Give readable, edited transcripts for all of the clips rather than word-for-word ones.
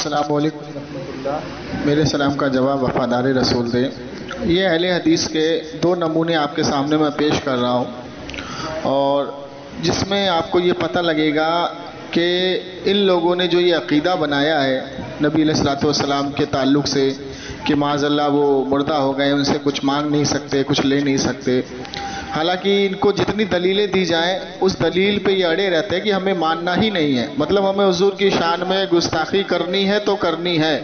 السلام علیکم ورحمۃ اللہ. میرے سلام کا جواب وفادار رسول دے. یہ اہل حدیث کے دو نمونے آپ کے سامنے میں پیش کر رہا ہوں، اور جس میں آپ کو یہ پتہ لگے گا کہ ان لوگوں نے جو یہ عقیدہ بنایا ہے نبی علیہ الصلوۃ والسلام کے تعلق سے کہ معاذ اللہ وہ مردہ ہو گئے، ان سے کچھ مانگ نہیں سکتے، کچھ لے نہیں سکتے. حالانکہ ان کو جتنی دلیلیں دی جائیں اس دلیل پہ یہ اڑے رہتے ہیں کہ ہمیں ماننا ہی نہیں ہے، مطلب ہمیں حضور کی شان میں گستاخی کرنی ہے تو کرنی ہے.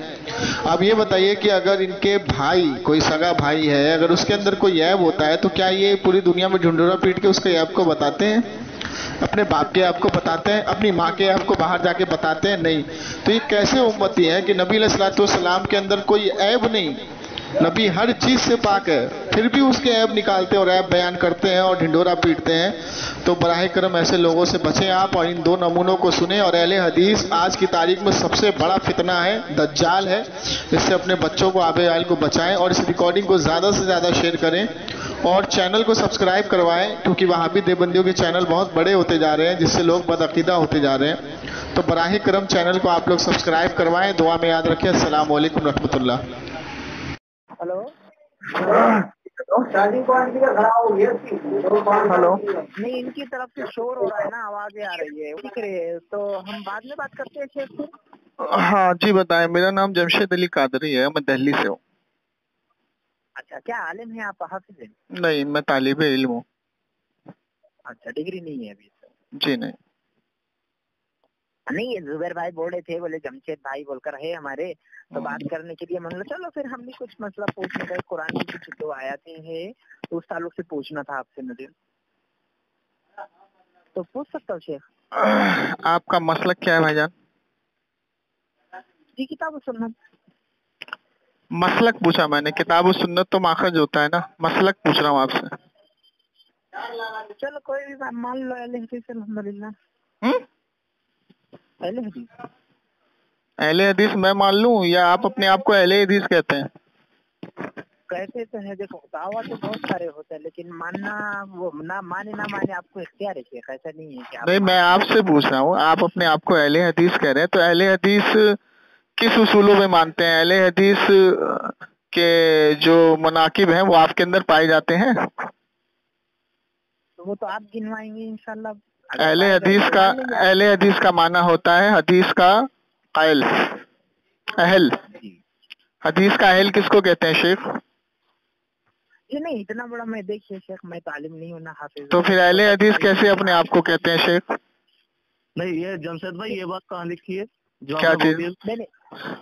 اب یہ بتائیے کہ اگر ان کے بھائی، کوئی سگا بھائی ہے، اگر اس کے اندر کوئی عیب ہوتا ہے تو کیا یہ پوری دنیا میں ڈھنڈورا پیٹ کے اس کے عیب کو بتاتے ہیں؟ اپنے باپ کے عیب کو بتاتے ہیں؟ اپنی ماں کے عیب کو باہر جا کے بتاتے ہیں؟ نہیں. تو یہ کیسے امتی ہے کہ نبی علیہ الصلوۃ والسلام کے اندر کوئی عیب نہیں، نبی ہر چیز سے پاک ہے، پھر بھی اس کے عیب نکالتے اور عیب بیان کرتے ہیں اور ڈھنڈورا پیٹتے ہیں؟ تو براہ کرم ایسے لوگوں سے بچیں آپ، اور ان دو نمونوں کو سنیں. اور اہل حدیث آج کی تاریخ میں سب سے بڑا فتنہ ہے، دجال ہے. اس سے اپنے بچوں کو، آب عائل کو بچائیں، اور اس ریکارڈنگ کو زیادہ سے زیادہ شیئر کریں اور چینل کو سبسکرائب کروائیں، کیونکہ وہابی دیوبندیوں کے چینل بہت بڑے ہوتے جا رہے ہیں جس سے لوگ بدعقیدہ ہوتے جا رہے ہیں. تو براہ کرم چینل کو آپ لوگ سبسکرائب کروائیں. دعا میں یاد رکھیں. السلام علیکم رحمۃ اللہ. Hello hello. نہیں، ان کی طرف سے شور ہو رہا ہے نا، آوازیں آ رہی ہے، دکھ رہے ہیں، تو ہم بعد میں بات کرتے ہیں شیخ سے. ہاں جی بتائیں. میرا نام جمشید علی قادری ہے، میں دہلی سے ہوں. اچھا، کیا عالم ہیں آپ، حافظ ہیں؟ نہیں، میں طالب علم ہوں. اچھا، ڈگری نہیں ہے ابھی؟ جی نہیں. نہیں، یہ زبیر بھائی بول رہے تھے، بولے جمشید بھائی بول کر ہے ہمارے، تو بات کرنے کے لیے من لو. چلو پھر ہم بھی کچھ مسئلہ پوچھنے کا، قرآن کی کچھ دو آیاتیں ہیں تو اس تعلق سے پوچھنا تھا آپ سے مجھے، تو پوچھ سکتا ہوں شیخ؟ آپ کا مسلک کیا ہے بھائی جان؟ جی، کتاب و سنت. مسلک پوچھا میں نے، کتاب و سنت تو ماخذ ہوتا ہے نا، مسلک پوچھ رہا ہوں آپ سے. چلو کوئی بھی مان لو، اہل حدیث الحمدللہ. اہل حدیث اہل حدیث میں مان لوں یا آپ اپنے آپ کو اہل حدیث کہتے ہیں؟ کہتے تو ہے، دیکھو دعویٰ تو بہت سارے ہوتے ہیں، لیکن ماننا، وہ نہ مانے آپ کو اختیار ہے شیخ، ایسا نہیں ہے کہ نہیں، میں آپ سے پوچھ رہا ہوں، آپ اپنے آپ کو اہل حدیث کہہ رہے ہیں، تو اہل حدیث کس اصولوں میں مانتے ہیں؟ اہل حدیث کے جو مناقب ہیں وہ آپ کے اندر پائے جاتے ہیں؟ تو وہ تو آپ گنوائیں گے انشاءاللہ. اہل حدیث کا معنی ہوتا ہے حدیث کا قائل. اہل حدیث کا اہل کس کو کہتے ہیں شیخ؟ جی نہیں، اتنا بڑا میں دیکھیے شیخ، میں تعلیم نہیں ہونا حافظ. تو پھر اہل حدیث کیسے اپنے آپ کو کہتے ہیں شیخ؟ نہیں، یہ جمشید بھائی یہ بات کہاں لکھی ہے؟ کیا چیز؟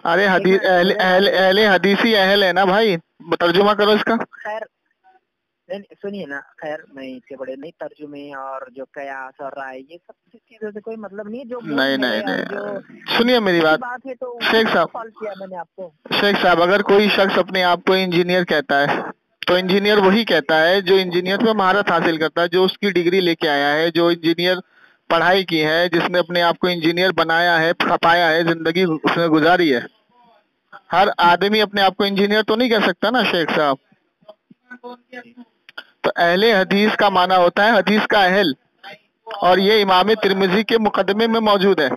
ارے اہل حدیثی اہل ہے نا بھائی، ترجمہ کرو اس کا. خیر سنیے نا، خیر میں اس کے بڑے نہیں ترجمے اور جو قیاس اور رائے، یہ سب چیزوں سے کوئی مطلب نہیں. جو نہیں، سنیے میری بات ہے تو شیخ صاحب. کال کیا میں نے آپ کو. شیخ صاحب، اگر کوئی شخص اپنے آپ کو انجینئر کہتا ہے تو انجینئر وہی کہتا ہے جو انجینئر میں مہارت حاصل کرتا ہے، جو اس کی ڈگری لے کے آیا ہے، جو انجینئر پڑھائی کی ہے، جس نے اپنے آپ کو انجینئر بنایا ہے، کھپایا ہے، زندگی اس نے گزاری ہے. ہر آدمی اپنے آپ کو انجینئر تو نہیں کہہ سکتا نا شیخ صاحب. تو اہل حدیث کا معنی ہوتا ہے حدیث کا اہل، اور یہ امام ترمذی کے مقدمے میں موجود ہے.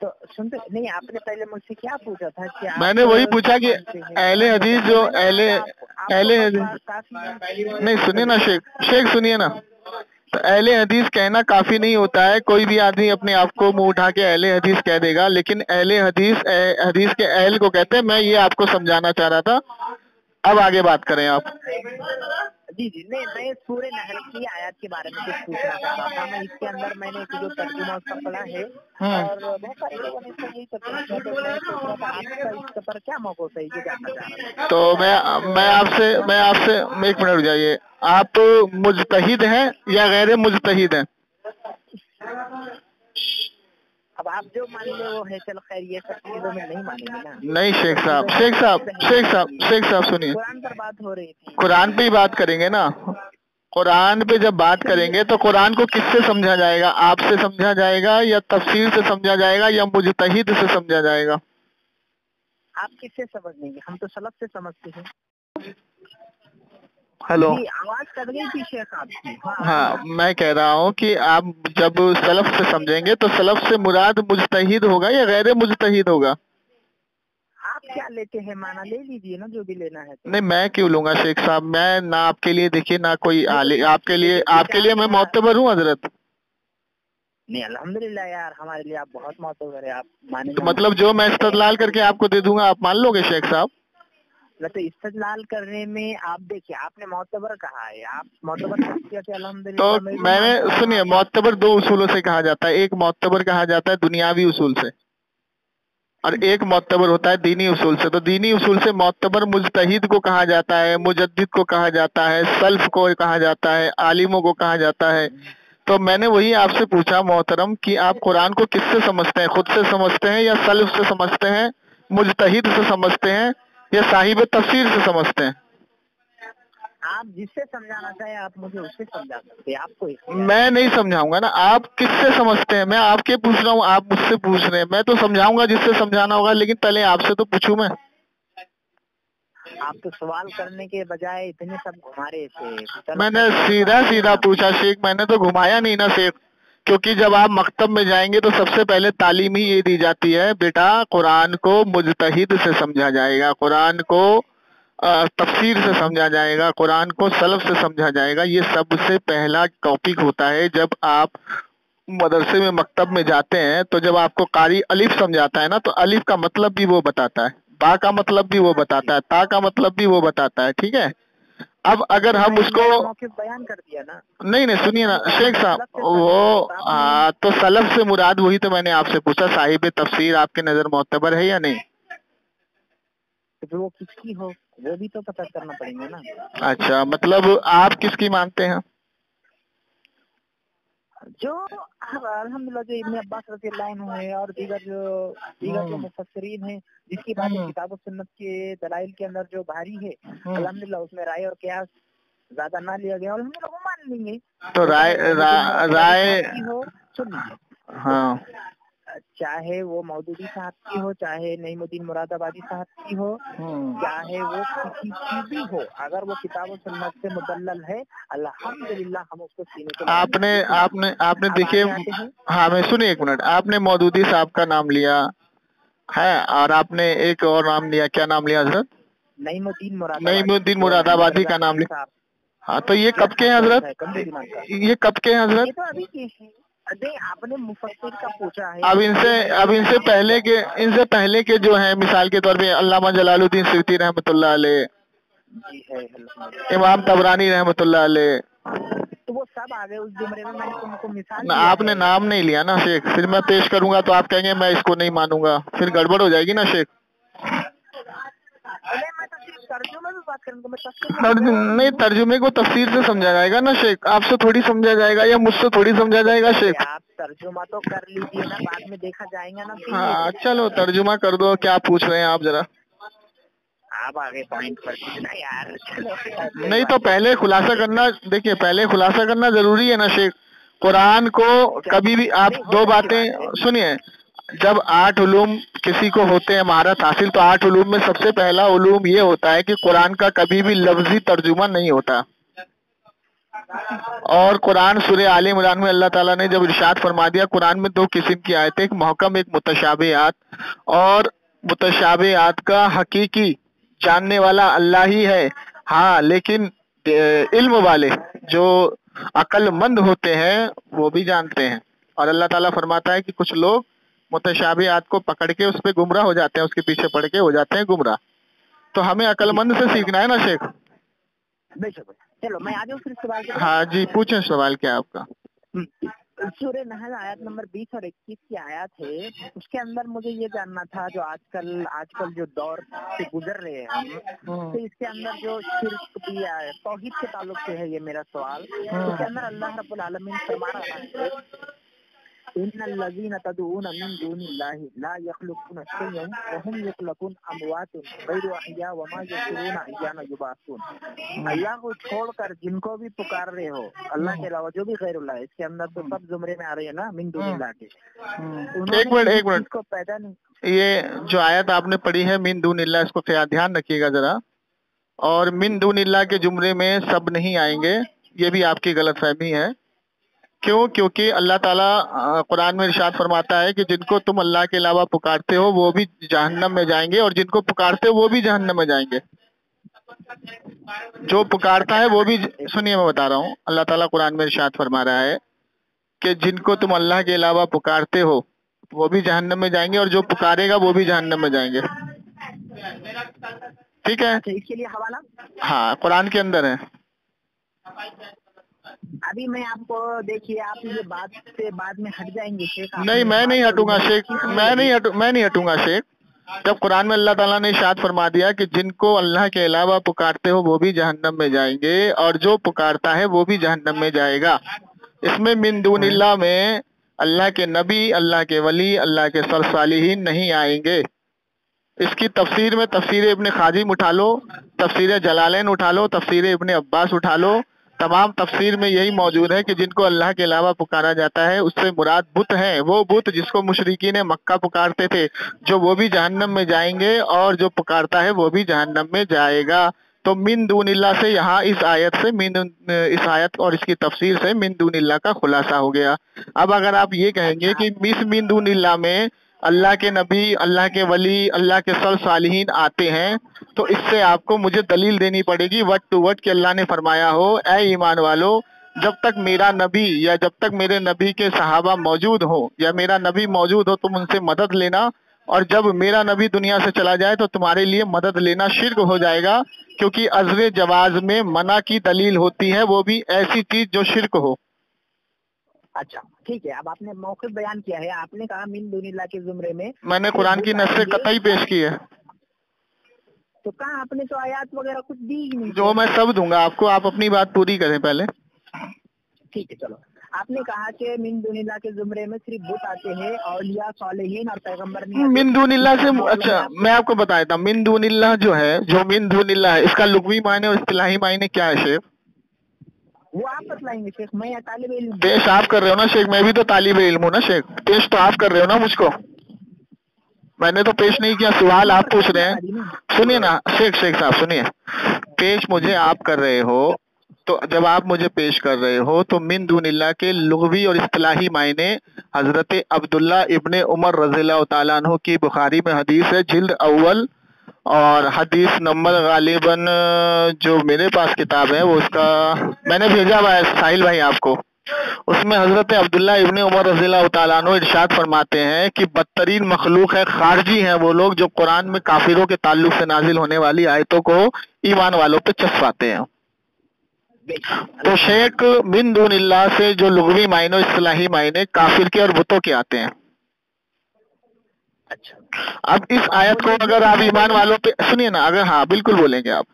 تو سنتے نہیں، آپ نے پہلے مجھ سے کیا پوچھا تھا کہ میں نے وہی پوچھا کہ اہل حدیث جو اہل نہیں، سنیے نا شیخ سنیے نا. تو اہل حدیث کہنا کافی نہیں ہوتا ہے. کوئی بھی آدمی اپنے آپ کو منہ اٹھا کے اہل حدیث کہہ دے گا، لیکن اہل حدیث کے اہل کو کہتے ہیں. میں یہ آپ کو سمجھانا چاہ رہا تھا. اب آگے بات کریں آپ. جی نہیں، میں پورے نحل کی آیات کے بارے میں کچھ پوچھنا چاہ رہا تھا. میں اس کے اندر میں نے جو ترجمہ اس کا پڑھا ہے، اور بہت سارے لوگوں نے اس کا یہی ترجمہ کیا، تو میں سوچ رہا تھا آپ کا اس پر کیا موقف ہے، یہ جاننا چاہ رہا تھا. تو میں آپ سے ایک منٹ رک جائیے. آپ مجتہد ہیں یا غیر مجتہد ہیں؟ اب آپ جو مان لے وہ ہے، چل خیر، یہ سب چیزوں میں نہیں مانیں گے نا. نہیں شیخ صاحب سنیے. قرآن پر بات ہو رہی تھی. قرآن پہ ہی بات کریں گے نا. قرآن پہ جب بات کریں گے تو قرآن کو کس سے سمجھا جائے گا؟ آپ سے سمجھا جائے گا یا تفسیر سے سمجھا جائے گا یا مجتہد سے سمجھا جائے گا؟ آپ کس سے سمجھیں گے؟ ہم تو سلف سے سمجھتے ہیں. हेलो। जी आवाज कट गई थी शेख आपकी। हाँ, मैं कह रहा हूँ कि आप जब सलफ से समझेंगे तो सलफ से मुराद मुजतहिद होगा या गैर मुजतहिद होगा? आप क्या लेते हैं माना, ले लीजिए ना जो भी लेना है तो। नहीं, मैं क्यों लूंगा शेख साहब, मैं ना आपके लिए देखिए ना कोई आले, आपके देखिए, लिए मैं मोतबर हूँ हजरत। नहीं अल्हम्दुलिल्लाह यार, हमारे लिए आप बहुत मोतबर है, आप माने तो ना मतलब जो मैं इस्तदलाल करके आपको दे दूंगा आप मान लोगे शेख साहब? तो इस्तेदलाल करने में आप देखिए, आपने मोतबर कहा है, आप मोतबर शख्सियत है तो अल्हम्दुलिल्लाह, मैं भी मैंने मानता हूँ सुनिए, आप। मोतबर दो उसूलों से कहा जाता है। एक मोतबर कहा जाता है दुनियावी उसूल से, और एक मोतबर होता है दीनी उसूल से। तो दीनी उसूल से मोतबर मुजतहिद को कहा जाता है, मुजद्दिद को कहा जाता है, सल्फ को कहा जाता है, आलिमों को कहा जाता है। तो मैंने वही आपसे पूछा मोहतरम कि आप कुरान को किससे समझते हैं, खुद से समझते हैं या सल्फ से समझते हैं, मुजतहिद से समझते हैं या साहिब तफसीर से समझते हैं? आप जिससे समझाना चाहे आप मुझे उससे समझा सकते हैं, आपको मैं नहीं समझाऊंगा ना, आप किससे समझते हैं? मैं आपके पूछ रहा हूँ, आप मुझसे पूछ रहे हैं। मैं तो समझाऊंगा जिससे समझाना होगा, लेकिन पहले आपसे तो पूछूं मैं। आप तो सवाल करने के बजाय इतने सब घुमा रहे थे। मैंने सीधा सीधा पूछा शेख, मैंने तो घुमाया नहीं ना शेख। क्योंकि जब आप मकतब में जाएंगे तो सबसे पहले तालीम ही ये दी जाती है, बेटा कुरान को मुजतहिद से समझा जाएगा, कुरान को तफसीर से समझा जाएगा, कुरान को सलफ से समझा जाएगा। ये सबसे पहला टॉपिक होता है जब आप मदरसे में मकतब में जाते हैं। तो जब आपको कारी अलिफ समझाता है ना, तो अलिफ का मतलब भी वो बताता है, बा का मतलब भी वो बताता है, ता का मतलब भी वो बताता है, ठीक है। अब अगर हम उसको मौखिक बयान कर दिया ना। नहीं नहीं सुनिए ना शेख साहब, वो तो सलफ से मुराद वही तो मैंने आपसे पूछा, साहिब तफसीर आपके नजर मोतबर है या नहीं? तो वो किसकी हो वो भी तो पता करना पड़ेगा ना। अच्छा, मतलब आप किसकी मानते हैं? जो अल्हम्दुलिल्लाह जो इब्न अब्बास रज़ियल्लाहु अन्हु है और दीगर जो मुफस्सिरीन हैं, जिसकी बातें किताब और सुन्नत के दलाइल के अंदर जो भारी है, अल्हम्दुलिल्लाह उसमें राय और कयास ज्यादा ना लिया गया, अल्हम्दुलिल्लाह वो मान लेंगे। तो राय हो सुन लीजिए, हाँ, चाहे वो मौदूदी साहब की हो, चाहे नईमुद्दीन मुरादाबादी साहब की हो, चाहे वो किसी की भी हो, अगर वो किताब और सुन्नत से मुदल्लल है, अल्हम्दुलिल्लाह हम उसको सीने को आपने आपने आपने देखिए, हाँ मैं सुनिए एक मिनट, आपने मौदूदी साहब का नाम लिया है और आपने एक और नाम लिया, क्या नाम लिया हजरत? नईमुद्दीन मुरादाबादी का नाम लिया। हाँ, तो ये कब के हैं हजरत? ये कब के हैं हजरत? ये तो अभी के हैं। अरे आपने मुफस्सिर का पूछा है। अब इनसे पहले के जो हैं, मिसाल के तौर पे अल्लामा जलालुद्दीन सिय्यती रहमतुल्लाह अलैह, इमाम तबरानी रहमतुल्लाह अलैह, तो वो सब आ गए उस जुमरे में, मैंने तुमको मिसाल आपने नाम नहीं लिया ना शेख। फिर मैं पेश करूंगा तो आप कहेंगे मैं इसको नहीं मानूंगा, फिर गड़बड़ हो जाएगी ना शेख। मैं तो सिर्फ तर्जुमे में बात करूंगा, मैं तफसीर नहीं, तर्जुमे को तफसीर से समझा जाएगा ना शेख, आपसे थोड़ी समझा जाएगा या मुझसे थोड़ी समझा जाएगा शेख। आप तर्जुमा तो कर लीजिए ना, बाद में देखा जाएगा ना। हाँ चलो तर्जुमा कर दो, क्या पूछ रहे हैं आप जरा? आप आगे पॉइंट पर ना यार, चलो नहीं तो पहले खुलासा करना, देखिए पहले खुलासा करना जरूरी है ना शेख। कुरान को कभी भी आप दो बातें सुनिए, जब 8 उलूम किसी को होते हैं महारत हासिल, तो 8 उलूम में सबसे पहला उलूम ये होता है कि कुरान का कभी भी लफ्जी तर्जुमा नहीं होता। और कुरान सूरह आले इमरान में अल्लाह ताला ने जब इरशाद फरमा दिया, कुरान में 2 किस्म की आयतें, एक महकम एक मुतशाबिहात, और मुतशाबिहात का हकीकी जानने वाला अल्लाह ही है। हाँ, लेकिन इल्म वाले जो अक्लमंद होते हैं वो भी जानते हैं। और अल्लाह ताला फरमाता है कि कुछ लोग मुतशाबिहात को पकड़ के उस पे गुमराह हो जाते हैं, उसके पीछे पड़ के हो जाते हैं गुमराह। तो हमें अक्लमंद से सीखना है ना शेख। चलो मैं आ जाऊँ फिर सवाल। हाँ जी, पूछें सवाल क्या आपका? सूरह नहल आयत नंबर 20 और 21 की आयत है, उसके अंदर मुझे ये जानना था, जो आजकल जो दौर से गुजर रहे हैं हम, तो इसके अंदर जो शिर्क भी है, तौहीद के ताल्लुक से है ये मेरा सवाल। उसके अंदर अल्लाह रब्बुल आलमीन फरमा रहा है, इन्नल्लज़ीना तदऊना मिन दूनिल्लाहि ला यख्लुक़ूना शैय्अन व हुम यख्लुक़ून अमवातुन गैरु अहया व मा यशऊरुना अय्याना युबअसून। अल्लाह को छोड़कर जिनको भी पुकार रहे हो, अल्लाह के अलावा जो भी गैरुल्लाह है, इसके अंदर तो सब जुमरे में आ रहे हैं ना मिन दूनिल्लाह के। एक मिनट को पैदा नहीं, ये जो आयत आपने पढ़ी है मिन दूनिल्लाह, इसको क्या ध्यान रखिएगा जरा। और मिन दूनिल्लाह के जुमरे में सब नहीं आएंगे, ये भी आपकी गलत फहमी है। क्यों? क्योंकि अल्लाह ताला कुरान में इरशाद फरमाता है कि जिनको तुम अल्लाह के अलावा पुकारते हो वो भी जहन्नम में जाएंगे, और जिनको पुकारते हो वो भी जहन्नम में जाएंगे। जो पुकारता है वो भी, सुनिए मैं बता रहा हूँ, अल्लाह ताला कुरान में इरशाद फरमा रहा है कि जिनको तुम अल्लाह के अलावा पुकारते हो वो भी जहन्नम में जाएंगे, और जो पुकारेगा वो भी जहन्नम में जाएंगे। ठीक है? अच्छा, इसके लिए हवाला? हाँ, कुरान के अंदर है। अभी मैं आपको, देखिए आप ये बात से बाद में हट जाएंगे शेख। नहीं, मैं नहीं हटूंगा शेख, मैं नहीं हटूंगा शेख। जब कुरान में अल्लाह ताला ने इरशाद फरमा दिया कि जिनको अल्लाह के अलावा पुकारते हो वो भी जहन्नम में जाएंगे, और जो पुकारता है वो भी जहन्नम में जाएगा। इसमें मिन दूनिल्लाह में अल्लाह के नबी, अल्लाह के वली, अल्लाह के सालिहीन नहीं आएंगे। इसकी तफसीर में तफसीर इब्न खाजिम उठा लो, तफसीर जलालैन उठा लो, तफसीर इब्न अब्बास उठा लो, तमाम तफसीर में यही मौजूद है कि जिनको अल्लाह के अलावा पुकारा जाता है उससे मुराद बुत हैं, वो बुत जिसको मुशरिकीन मक्का पुकारते थे, जो वो भी जहन्नम में जाएंगे, और जो पुकारता है वो भी जहन्नम में जाएगा। तो मिन दूनिल्लाह से यहाँ इस आयत से और इसकी तफसीर से मिन दूनिल्लाह का खुलासा हो गया। अब अगर आप ये कहेंगे कि मिन दूनिल्लाह में अल्लाह के नबी, अल्लाह के वली, अल्लाह के सालिहीन आते हैं, तो इससे आपको मुझे दलील देनी पड़ेगी वर्ड टू वर्ड कि अल्लाह ने फरमाया हो, ऐ ईमान वालो, जब तक मेरा नबी या जब तक मेरे नबी के सहाबा मौजूद हो या मेरा नबी मौजूद हो तुम उनसे मदद लेना, और जब मेरा नबी दुनिया से चला जाए तो तुम्हारे लिए मदद लेना शिर्क हो जाएगा, क्योंकि अज़्र जवाज में मना की दलील होती है, वो भी ऐसी चीज जो शिर्क हो। अच्छा ठीक है, अब आपने मौक़िफ़ बयान किया है, आपने कहा मिन दूनिल्लाह के जुमरे में मैंने कुरान की नस्सें कतई पेश की है। तो कहा आपने तो आयात वगैरह कुछ दी ही नहीं। जो मैं सब दूंगा आपको, आप अपनी बात पूरी करें पहले। ठीक है चलो, आपने कहा कि मिन दूनिल्लाह के जुमरे में सिर्फ बुत आते हैं, औलिया सालिहीन और पैगंबर नहीं। मिन दूनिल्लाह से, अच्छा मैं आपको बता देता हूँ, मिन दूनिल्लाह जो है, जो मिन दूनिल्लाह है, इसका लुग़वी मायने और इस्तिलाही मायने क्या है शेख? वो आप बतलाएंगे शेख, मैं तालिब इल्म। पेश आप कर रहे हो ना शेख, मैं भी तो तालिब इल्म हूँ ना शेख, पेश तो आप कर रहे हो ना मुझको, मैंने तो पेश नहीं किया, सवाल आप पूछ रहे हैं। सुनिए ना शेख साहब सुनिए, पेश मुझे आप कर रहे हो, तो जब आप मुझे पेश कर रहे हो तो मिन दूनिल्लाह के लुग़वी और इस्तिलाही मायने हजरत अब्दुल्ला इब्ने उमर रज़ियल्लाहु ताला अन्हु की बुखारी में हदीस है, जिल्द अव्वल और हदीस नंबर गालिबन, जो मेरे पास किताब है वो उसका मैंने भेजा हुआ है साहिल भाई आपको, उसमें हजरत अब्दुल्ला इब्ने उमर रज़ियल्लाहु ताला अन्हु इरशाद फरमाते हैं कि बदतरीन मखलूक है, खारजी हैं वो लोग जो कुरान में काफिरों के ताल्लुक से नाजिल होने वाली आयतों को ईमान वालों पे चस्पाते हैं। तो शेख मिन दूनिल्लाह से जो लुग़वी मायने और इस्तिलाही मायने काफिर के और बुतों के आते हैं। अच्छा, अब इस आयत को अगर आप ईमान वालों पे, सुनिए ना, अगर, हाँ बिल्कुल बोलेंगे आप,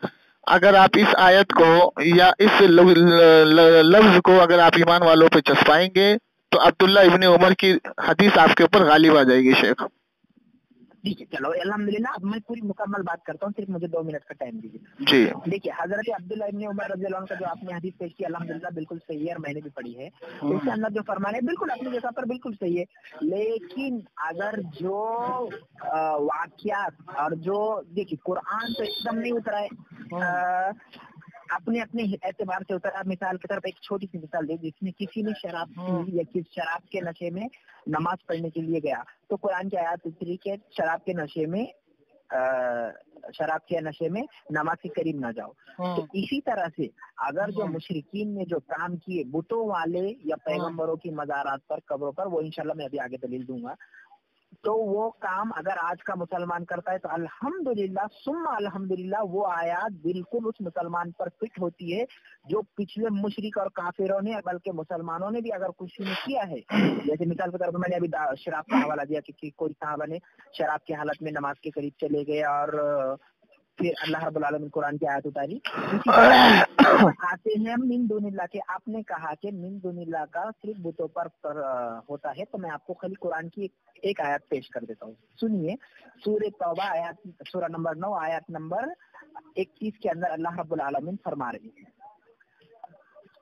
अगर आप इस आयत को या इस लफ्ज को अगर आप ईमान वालों पे चस्पाएंगे तो अब्दुल्ला इब्ने उमर की हदीस आपके ऊपर गालिब आ जाएगी शेख। ठीक है चलो अल्हम्दुलिल्लाह, अब मैं पूरी मुकम्मल बात करता हूँ, सिर्फ मुझे 2 मिनट का टाइम दीजिए। जी देखिए, हजरत अब्दुल्ला इब्ने उमर रज़ियल्लाहु अन्हु का जो आपने हदीस पेश की अल्हम्दुलिल्लाह बिल्कुल सही है, और मैंने भी पढ़ी है। उसके अंदर जो फरमान है बिल्कुल अपनी जगह पर बिल्कुल सही है, लेकिन अगर जो वाक़ियात और जो, देखिए कुरान तो एकदम नहीं उतरा है, अपने अपने एतबार से उतरा। मिसाल के तौर पर एक छोटी सी मिसाल दे, जिसमें किसी ने शराब पी या किस शराब के नशे में नमाज पढ़ने के लिए गया, तो कुरान की आयत उतरी के शराब के नशे में नमाज के करीब ना जाओ। तो इसी तरह से अगर जो मुशरिकीन ने जो काम किए बुतों वाले या पैगंबरों की मज़ारात पर, कब्रों पर, वो इंशाल्लाह मैं अभी आगे दलील दूंगा, तो वो काम अगर आज का मुसलमान करता है तो अल्हम्दुलिल्लाह सुम्मा अल्हम्दुलिल्लाह वो आयत बिल्कुल उस मुसलमान पर फिट होती है, जो पिछले मुशरिक और काफिरों ने, बल्कि मुसलमानों ने भी अगर कुछ नहीं किया है। जैसे मिसाल के तौर पर मैंने अभी शराब का हवाला दिया कि कोई साहबा ने शराब की हालत में नमाज के करीब चले गए और फिर अल्लाह रब्बुल आलमीन कुरान की आयत उतारी। आते हैं मिन दूनिल्लाह के, आपने कहा कि मिन दूनिल्लाह का सिर्फ बुतों पर होता है, तो मैं आपको खाली कुरान की एक आयत पेश कर देता हूँ, सुनिए। सूरह तौबा आयत, सूरह नंबर 9 आयत नंबर 21 के अंदर अल्लाह रब्बुल आलमीन फरमा रहे हैं,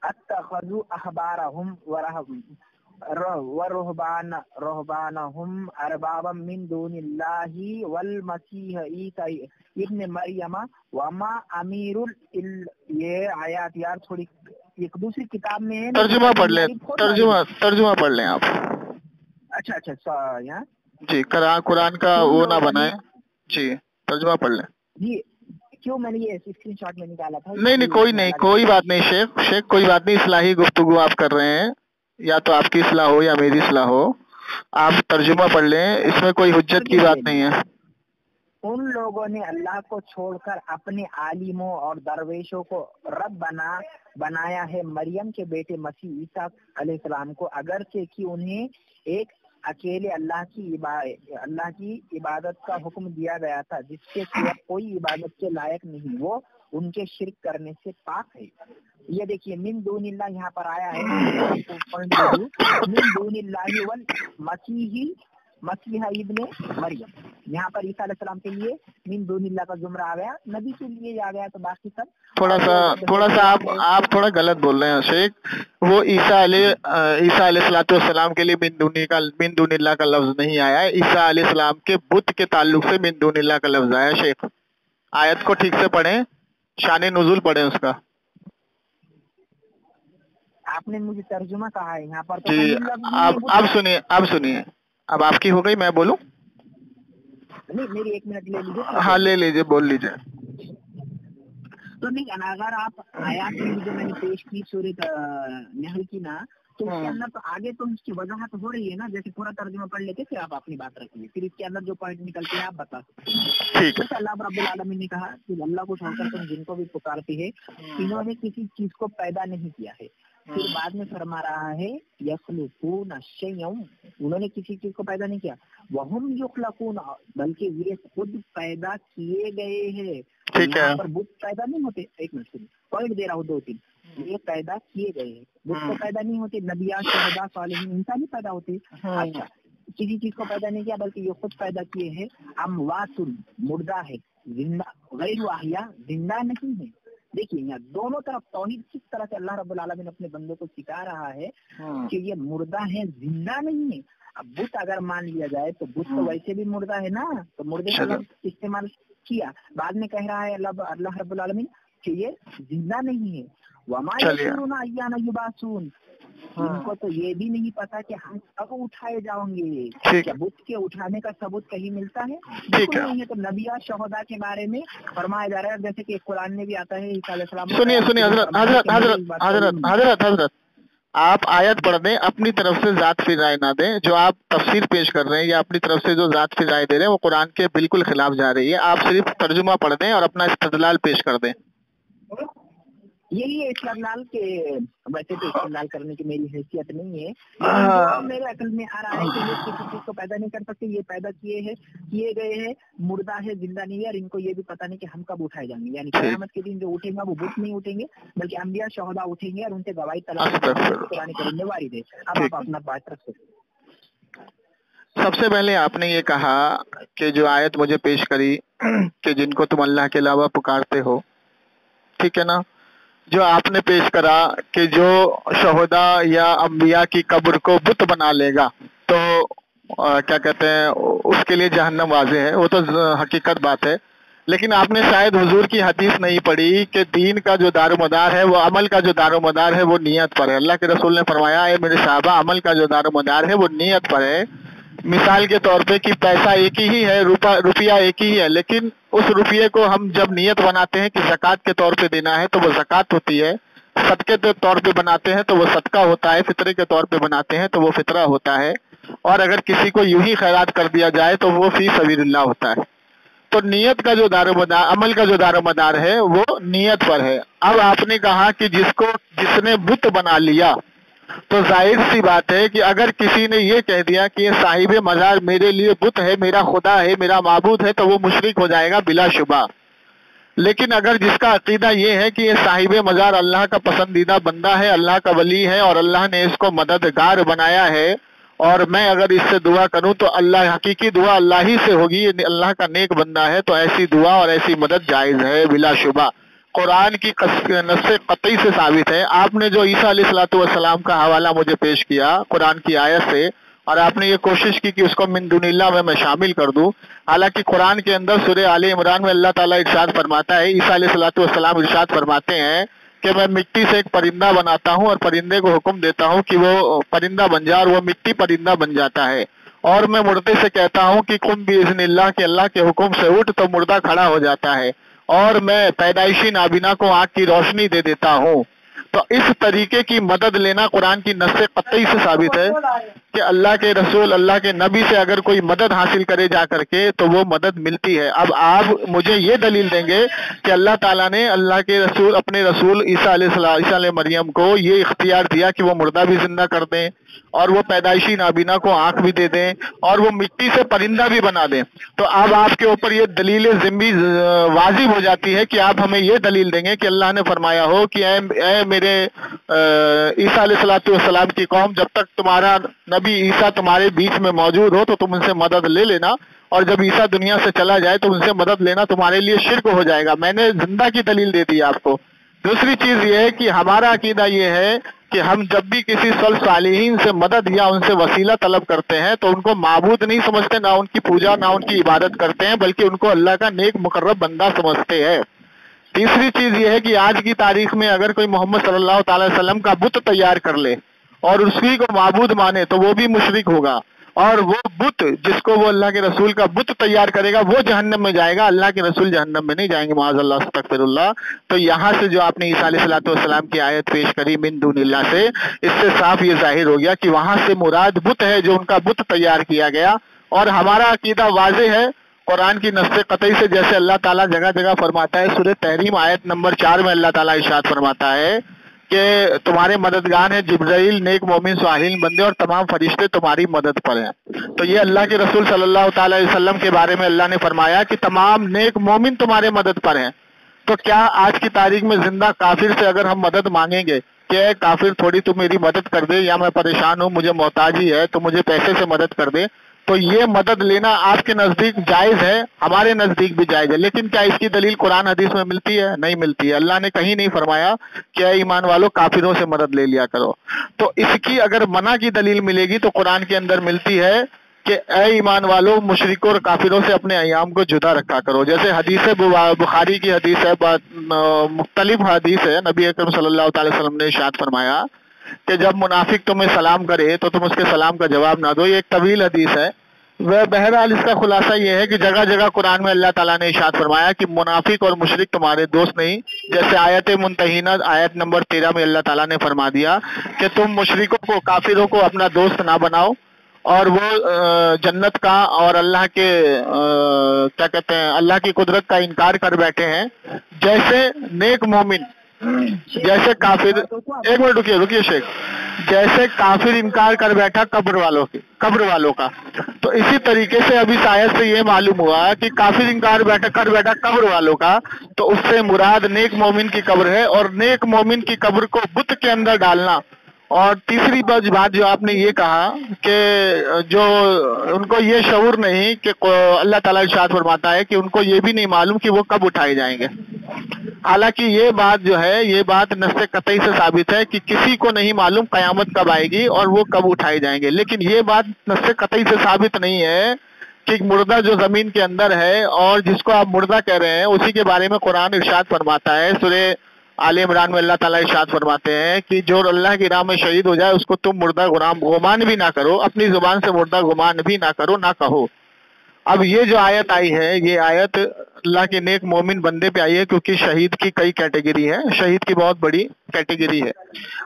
अत्तखज़ू अहबारहुम रहबानहुम अरबाबम मिन दूनिल्लाहि वल मसीह ईसा इब्न मरियम वमा अमीरुल ये आयत यार थोड़ी एक दूसरी किताब में है। तर्जुमा पढ़ लें, तर्जुमा पढ़ लें आप। अच्छा यहाँ जी, कुरान का वो ना बनाए जी, तर्जुमा पढ़ लें जी। क्यों मैंने ये स्क्रीनशॉट में निकाला था? नहीं, कोई बात नहीं शेख कोई बात नहीं, इस्लाही गुफ्तगू आप कर रहे हैं, या तो आपकी इस्लाह हो या मेरी इस्लाह हो, आप तर्जुमा पढ़ लें, इसमें कोई हुज्जत की बात नहीं है। उन लोगों ने अल्लाह को छोड़कर अपने आलिमों और दरवेशों को रब बनाया है मरियम के बेटे मसीह ईसा अलैहिस्सलाम को, अगरचे कि उन्हें एक अकेले अल्लाह की इबादत का हुक्म दिया गया था जिसके सिवा कोई इबादत के लायक नहीं, वो उनके शिर्क करने से पाक है। ये देखिए मिन दूनिल्लाह यहाँ पर आया है, मिन दूनिल्लाहि वल मसीह इब्ने मरियम, यहाँ पर ईसा अलैहिस्सलाम के लिए मिन दूनिल्लाह का जुमरा आ गया, नबी के लिए आ गया, तो बाकी सब थोड़ा सा आप थोड़ा गलत बोल रहे हैं शेख। वो ईसा अलैहिस्सलाम के लिए मिन दूनिल्लाह का लफ्ज नहीं आया है, ईसा अलैहिस्सलाम के बुत के ताल्लुक से मिन दूनिल्लाह का लफ्ज आया है। शेख आयत को ठीक से पढ़ें, शान नुज़ुल पढ़ें उसका। आपने मुझे तर्जुमा कहा है यहाँ पर, तो जी आप सुनिए, अब आपकी हो गई, मैं बोलूं? नहीं, मेरी 1 मिनट ले लीजिए। हाँ ले लीजिए, बोल लीजिए। तो नहीं, अगर आप आयत जो मैंने पेश की सूरत नहल की ना, तो उसके अंदर तो आगे तो उसकी वजाहत हो रही है ना, जैसे पूरा तर्जुमा पढ़ लेते फिर आप अपनी बात रखिए, फिर इसके अंदर जो पॉइंट निकलते हैं आप बता सकते हैं। ठीक है। अल्लाह रब्बुल आलमीन ने कहा कि अल्लाह को छोड़कर तुम जिनको भी पुकारते हैं, इन्होंने किसी चीज को पैदा नहीं किया है। फिर बाद में फरमा रहा है यखलुकून शयअन, उन्होंने किसी चीज को पैदा नहीं किया, वहुम युखलकून, बल्कि वे खुद पैदा किए गए हैं। ठीक है, यहाँ पर बुत पैदा नहीं होते, एक मिनट सुनिए, पॉइंट दे रहा हूँ 2-3, ये पैदा किए गए हैं, बुत तो पैदा नहीं होते, नबिया शहदा सालिहीन इंसान ही पैदा होते। अच्छा, किसी चीज को पैदा नहीं किया बल्कि ये खुद पैदा किए हैं। अमवातुन, मुर्दा है, जिंदा, गैर अहिया, जिंदा नहीं है। देखिए यहाँ दोनों तरफ तौहीद किस तरह से अल्लाह रब्बुल आलमीन अपने बंदों को सिखा रहा है कि ये मुर्दा है, जिंदा नहीं है। अब बुत अगर मान लिया जाए तो बुत तो वैसे भी मुर्दा है ना, तो मुर्दे का लफ्ज इस्तेमाल किया, बाद में कह रहा है अल्लाह रब्बुल आलमीन कि ये जिंदा नहीं है। वमा यशूरुना अय्याना युबासून, इनको तो ये भी नहीं पता कि हम कब उठाए जाएंगे। क्या बुत के उठाने का सबूत कहीं मिलता है? बिल्कुल नहीं है। तो नबिया शहदा के बारे में फरमाया जा रहा है, जैसे कि कुरान में भी आता है ईसा अलैहिस्सलाम। सुनिए हजरत, आप आयत पढ़ दें, अपनी तरफ से जात फिर राय ना दें। जो आप तफसीर पेश कर रहे हैं या अपनी तरफ से जो जात फिर राय दे रहे हैं वो कुरान के बिल्कुल खिलाफ जा रही है। आप सिर्फ तर्जुमा पढ़ दें और अपना इस्तेदलाल पेश कर दें। यही है इस्तेदलाल के, वैसे तो इस्तेदलाल करने की मेरी हैसियत नहीं है, जो मेरे अकल में आ रहा है कि ये किसी चीज को पैदा नहीं कर सकते, ये पैदा किए गए हैं, मुर्दा है, जिंदा नहीं है, और इनको ये भी पता नहीं कि हम कब उठाए जाएंगे। यानी क़यामत के दिन जो उठेंगे वो बुत नहीं उठेंगे बल्कि अंबिया शहदा उठेंगे और उनसे गवाही तलाश करेंगे वारिद है। अब आप अपना बात रख सकते। सबसे पहले आपने ये कहा कि जो आयत मुझे पेश करी कि जिनको तुम अल्लाह के अलावा पुकारते हो, ठीक है ना, जो आपने पेश करा कि जो शहदा या अंबिया की कब्र को बुत बना लेगा तो क्या कहते हैं उसके लिए जहन्नम वाज़े है, वो तो हकीकत बात है। लेकिन आपने शायद हुजूर की हदीस नहीं पढ़ी कि दीन का जो दारोमदार है वो, अमल का जो दारोमदार है वो नियत पर है। अल्लाह के रसूल ने फरमाया है मेरे साहबा, अमल का जो दारोमदार है वो नियत पर है। मिसाल के तौर पे कि पैसा एक ही है, रुपया एक ही है, लेकिन उस रुपये को हम जब नियत बनाते हैं कि ज़कात के तौर पे देना है तो वो ज़कात होती है, सदके के तौर पे बनाते हैं तो वो सदका होता है, फितरे के तौर पे बनाते हैं तो वो फितरा होता है, और अगर किसी को यूं ही खैरात कर दिया जाए तो वो फी सबीलिल्लाह होता है। तो नियत का जो दारोमदार, अमल का जो दारोमदार है वो नियत पर है। अब आपने कहा कि जिसने बुत बना लिया, तो जाहिर सी बात है कि अगर किसी ने ये कह दिया कि ये साहिब मज़ार मेरे लिए बुत है, मेरा खुदा है, मेरा माबूद है, तो वो मुशरिक हो जाएगा बिला शुबा। लेकिन अगर जिसका अकीदा ये है कि ये साहिब मज़ार अल्लाह का पसंदीदा बंदा है, अल्लाह का वली है और अल्लाह ने इसको मददगार बनाया है, और मैं अगर इससे दुआ करूं तो अल्लाह, हकीकी दुआ अल्लाह ही से होगी, ये अल्लाह का नेक बंदा है, तो ऐसी दुआ और ऐसी मदद जायज़ है बिला शुबा। कुरान की नस्से कतई से साबित है। आपने जो ईसा अलैहिस्सलाम का हवाला मुझे पेश किया कुरान की आयत से, और आपने ये कोशिश की कि उसको मिन दुनिल्लाह में मैं शामिल कर दूं, हालांकि कुरान के अंदर सूरह आले इमरान में अल्लाह ताला इरशाद फरमाता है, ईसा अलैहिस्सलाम इरशाद फरमाते हैं कि मैं मिट्टी से एक परिंदा बनाता हूं और परिंदे को हुक्म देता हूं कि वो परिंदा बन जाए, और वो मिट्टी परिंदा बन जाता है। और मैं मुर्दे से कहता हूं कि कुम बिइज़्निल्लाह, के अल्लाह के हुक्म से उठ, तो मुर्दा खड़ा हो जाता है। और मैं पैदाइशी नाबीना को आंख की रोशनी दे देता हूं। तो इस तरीके की मदद लेना कुरान की नस्से कतई से साबित है कि अल्लाह के रसूल, अल्लाह के नबी से अगर कोई मदद हासिल करे जा करके तो वो मदद मिलती है। अब आप मुझे ये दलील देंगे कि अल्लाह ताला ने अल्लाह के रसूल, अपने रसूल ईसा अलैहि मरियम को ये इख्तियार दिया कि वो मुर्दा भी जिंदा कर दें, और वो पैदाइशी नाबीना को आंख भी दे दें, और वो मिट्टी से परिंदा भी बना दें। तो अब आपके ऊपर ये दलील ज़िम्मी वाजिब हो जाती है कि आप हमें ये दलील देंगे कि अल्लाह ने फरमाया हो कि ऐ मेरे ईसा अलैहिस्सलाम की कौम, जब तक तुम्हारा नबी ईसा तुम्हारे बीच में मौजूद हो तो तुम उनसे मदद ले लेना, और जब ईसा दुनिया से चला जाए तो उनसे मदद लेना तुम्हारे लिए शिर्क हो जाएगा। मैंने जिंदा की दलील दे दी आपको। दूसरी चीज ये है कि हमारा अकीदा ये है कि हम जब भी किसी सल्फ़ सालिहीन से मदद या उनसे वसीला तलब करते हैं तो उनको माबूद नहीं समझते, ना उनकी पूजा ना उनकी इबादत करते हैं, बल्कि उनको अल्लाह का नेक मुकर्रब बंदा समझते हैं। तीसरी चीज ये है कि आज की तारीख में अगर कोई मोहम्मद सल्लल्लाहु अलैहि वसल्लम का बुत तैयार कर ले और उसी को माबूद माने तो वो भी मुशरिक होगा, और वो बुत जिसको वो अल्लाह के रसूल का बुत तैयार करेगा वो जहन्नम में जाएगा, अल्लाह के रसूल जहन्नम में नहीं जाएंगे, माअज़ल्लाह अस्तगफिरुल्लाह। तो यहाँ से जो आपने ईसा अलैहिस्सलाम की आयत पेश करी मिन दुनिल्लाह से, इससे साफ ये जाहिर हो गया कि वहां से मुराद बुत है, जो उनका बुत तैयार किया गया। और हमारा अकीदा वाज़ेह है कुरान की नस्से कतई से, जैसे अल्लाह ताला जगह जगह फरमाता है। सूरह तहरीम आयत नंबर 4 में अल्लाह ताला इरशाद फरमाता है कि तुम्हारे मददगार हैं जिब्राइल, नेक मोमिन स्वालिहीन बंदे और तमाम फरिश्ते तुम्हारी मदद पर हैं। तो ये अल्लाह के रसूल सल्लल्लाहु अलैहि वसल्लम के बारे में अल्लाह ने फरमाया कि तमाम नेक मोमिन तुम्हारे मदद पर हैं। तो क्या आज की तारीख में जिंदा काफिर से अगर हम मदद मांगेंगे कि काफिर थोड़ी तू मेरी मदद कर दे, या मैं परेशान हूँ मुझे मोहताजी है तो मुझे पैसे से मदद कर दे, तो ये मदद लेना आपके नजदीक जायज है, हमारे नजदीक भी जायज है। लेकिन क्या इसकी दलील कुरान हदीस में मिलती है? नहीं मिलती है। अल्लाह ने कहीं नहीं फरमाया कि ऐ ईमान वालों काफिरों से मदद ले लिया करो। तो इसकी अगर मना की दलील मिलेगी तो कुरान के अंदर मिलती है कि ऐ ईमान वालों मुशरिकों और काफिरों से अपने अयाम को जुदा रखा करो। जैसे हदीस बुखारी की हदीस है, मुख्तलिफ हदीस है, नबी अकरम सल्लल्लाहु अलैहि वसल्लम ने इरशाद फरमाया कि जब मुनाफिक तुम्हें सलाम करे तो तुम उसके सलाम का जवाब ना दो। ये एक तवील हदीस है। वह बहरहाल इसका खुलासा ये है कि जगह जगह कुरान में अल्लाह ताला ने इरशाद फरमाया कि मुनाफिक और मुशरिक तुम्हारे दोस्त नहीं। जैसे आयत मुंतहिना आयत नंबर 13 में अल्लाह ताला ने फरमा दिया कि तुम मुशरिकों को, काफिरों को अपना दोस्त ना बनाओ, और वो जन्नत का और अल्लाह के क्या कहते हैं, अल्लाह की कुदरत का इनकार कर बैठे हैं। जैसे नेक मोमिन, जैसे काफिर, एक मिनट रुकिए शेख, जैसे काफिर इनकार कर बैठा कब्र वालों का, तो इसी तरीके से अभी आयत से ये मालूम हुआ कि काफिर इनकार कर बैठा कब्र वालों का, तो उससे मुराद नेक मोमिन की कब्र है, और नेक मोमिन की कब्र को बुत के अंदर डालना। और तीसरी बात जो आपने ये कहा कि जो उनको ये शऊर नहीं कि अल्लाह ताला इरशाद फरमाता है कि उनको ये भी नहीं मालूम कि वो कब उठाए जाएंगे। हालांकि ये बात जो है, ये बात नस्से कतई से साबित है कि किसी को नहीं मालूम कयामत कब आएगी और वो कब उठाए जाएंगे। लेकिन ये बात नस्से कतई से साबित नहीं है कि मुर्दा जो जमीन के अंदर है और जिसको आप मुर्दा कह रहे हैं, उसी के बारे में कुरान इरशाद फरमाता है। सूरह आले इमरान में अल्लाह ताला इरशाद फरमाते हैं कि जो अल्लाह की राह में शहीद हो जाए उसको तुम मुर्दा गुमान भी ना करो, अपनी जुबान से मुर्दा गुमान भी ना करो, ना कहो। अब ये जो आयत आई है, ये आयत अल्लाह के नेक मोमिन बंदे पे आई है, क्योंकि शहीद की कई कैटेगरी है, शहीद की बहुत बड़ी कैटेगरी है।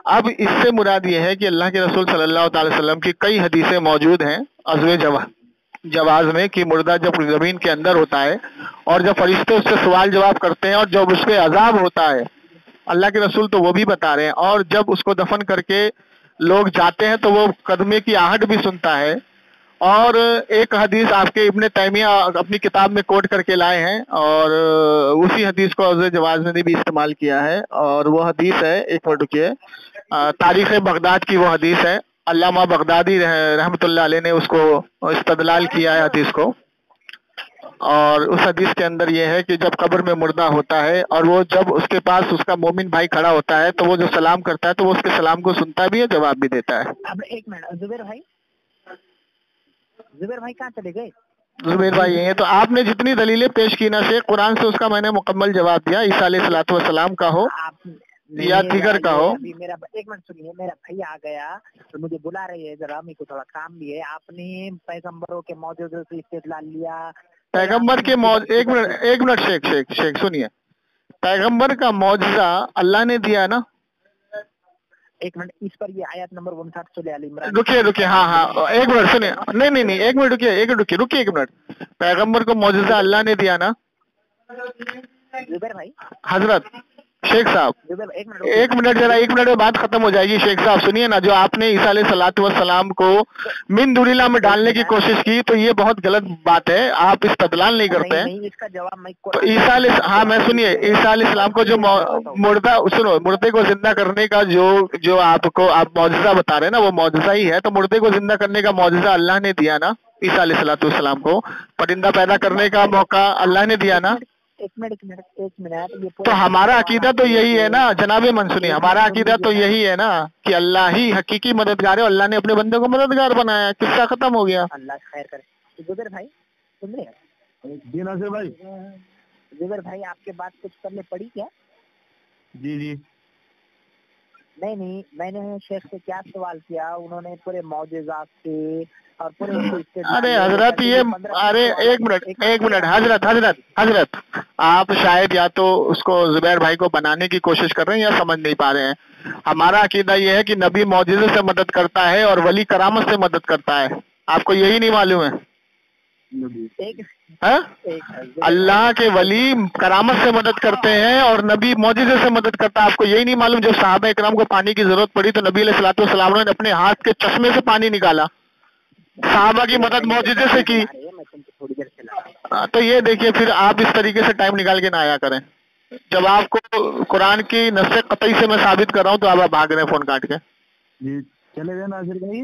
अब इससे मुराद ये है कि अल्लाह के रसूल सल्लल्लाहु अलैहि वसल्लम की कई हदीसें मौजूद हैं अज़्वे जवाज में कि मुर्दा जब जमीन के अंदर होता है और जब फरिश्ते उससे सवाल जवाब करते हैं और जब उसपे अजाब होता है, अल्लाह के रसूल तो वो भी बता रहे हैं, और जब उसको दफन करके लोग जाते हैं तो वो कदमे की आहट भी सुनता है। और एक हदीस आपके इब्ने तैमिया अपनी किताब में कोट करके लाए हैं, और उसी हदीस को अज़्वे जवाज ने भी इस्तेमाल किया है, और वो हदीस है, एक मिनट रुकिए, तारीख बगदाद की वो हदीस है। अल्लामा बगदादी रहमतुल्लाह अलैह ने उसको इस्तदलाल किया है हदीस को। اور اس حدیث کے اندر یہ ہے کہ جب قبر میں مردہ ہوتا ہے اور وہ جب اس کے پاس اس کا مومن بھائی کھڑا ہوتا ہے تو وہ جو سلام کرتا ہے تو وہ اس کے سلام کو سنتا بھی ہے، جواب بھی دیتا ہے۔ اب ایک منٹ، زبیر بھائی کہاں چلے گئے؟ زبیر بھائی یہ ہے، تو آپ نے جتنی دلیلیں پیش کی نا شیخ، قرآن سے اس کا میں نے مکمل جواب دیا، عیسیٰ علیہ الصلوۃ والسلام کا ہو آپ یا دیگر کا ہو۔ ابھی میرا ایک منٹ سنیے، میرا بھائی آ گیا تو مجھے بلا رہی ہے، ذرا میرے کو تھوڑا کام بھی ہے۔ آپ نے پیغمبروں کے معجزوں سے استدلال لیا، پیغمبر کے ایک منٹ شیخ سنیے، پیغمبر کا معجزہ اللہ نے دیا نا۔ ایک منٹ، اس پر یہ آیت نمبر 59 سورہ آل عمران۔ رکیے ہاں ایک منٹ سنیے، نہیں ایک منٹ رکیے ایک منٹ، پیغمبر کو معجزہ اللہ نے دیا نا زبیر بھائی، حضرت شیخ صاحب ایک منٹ میں بات ختم ہو جائے گی۔ شیخ صاحب سنیے نا، جو آپ نے عیسیٰ علیہ الصلوۃ والسلام کو من دون اللہ میں ڈالنے کی کوشش کی تو یہ بہت غلط بات ہے، آپ استدلال نہیں کرتے ہیں۔ نہیں، اس کا جواب میں تو عیسیٰ علیہ السلام کو جو مردے کو زندہ کرنے کا جو آپ معجزہ بتا رہے ہیں نا، وہ معجزہ ہی ہے۔ تو مردے کو زندہ کرنے کا معجزہ اللہ نے دیا نا عیسیٰ علیہ الصلوۃ والسلام کو، پرندہ پیدا کرنے کا موقع اللہ نے دیا نا۔ ایک منٹ، تو ہمارا عقیدہ تو یہی ہے نا جناب منصوری، ہمارا عقیدہ تو یہی ہے نا کہ اللہ ہی حقیقی مددگار ہے، اللہ نے اپنے بندے کو مددگار بنایا، قصہ ختم ہو گیا۔ اللہ خیر کرے۔ زبیر بھائی سن رہے؟ جی ناصر بھائی۔ زبیر بھائی آپ کے بات کچھ کرنے پڑی کیا؟ جی نہیں، میں نے شیخ سے کیا سوال کیا، انہوں نے پورے معجزات سے اور پورے ارے حضرت ایک منٹ حضرت آپ شاید یا تو اس کو زبیر بھائی کو بنانے کی کوشش کر رہے ہیں یا سمجھ نہیں پا رہے ہیں۔ ہمارا عقیدہ یہ ہے کہ نبی معجزے سے مدد کرتا ہے اور ولی کرامت سے مدد کرتا ہے، آپ کو یہی نہیں معلوم ہے؟ اللہ کے ولی کرامت سے مدد کرتے ہیں اور نبی معجزے سے مدد کرتا ہے، آپ کو یہی نہیں معلوم؟ جو صحابہ اکرام کو پانی کی ضرورت پڑی تو نبی علیہ الصلوۃ والسلام نے اپنے ہاتھ کے چشمے سے پانی نکالا، صحابہ کی مدد معجزے سے کی۔ تو یہ دیکھیے، پھر آپ اس طریقے سے ٹائم نکال کے نہ آیا کریں۔ جب آپ کو قرآن کی نص قطعی سے میں ثابت کر رہا ہوں تو آپ بھاگ رہے ہیں فون کاٹ کے۔ جی چلے گئے ناصر بھائی،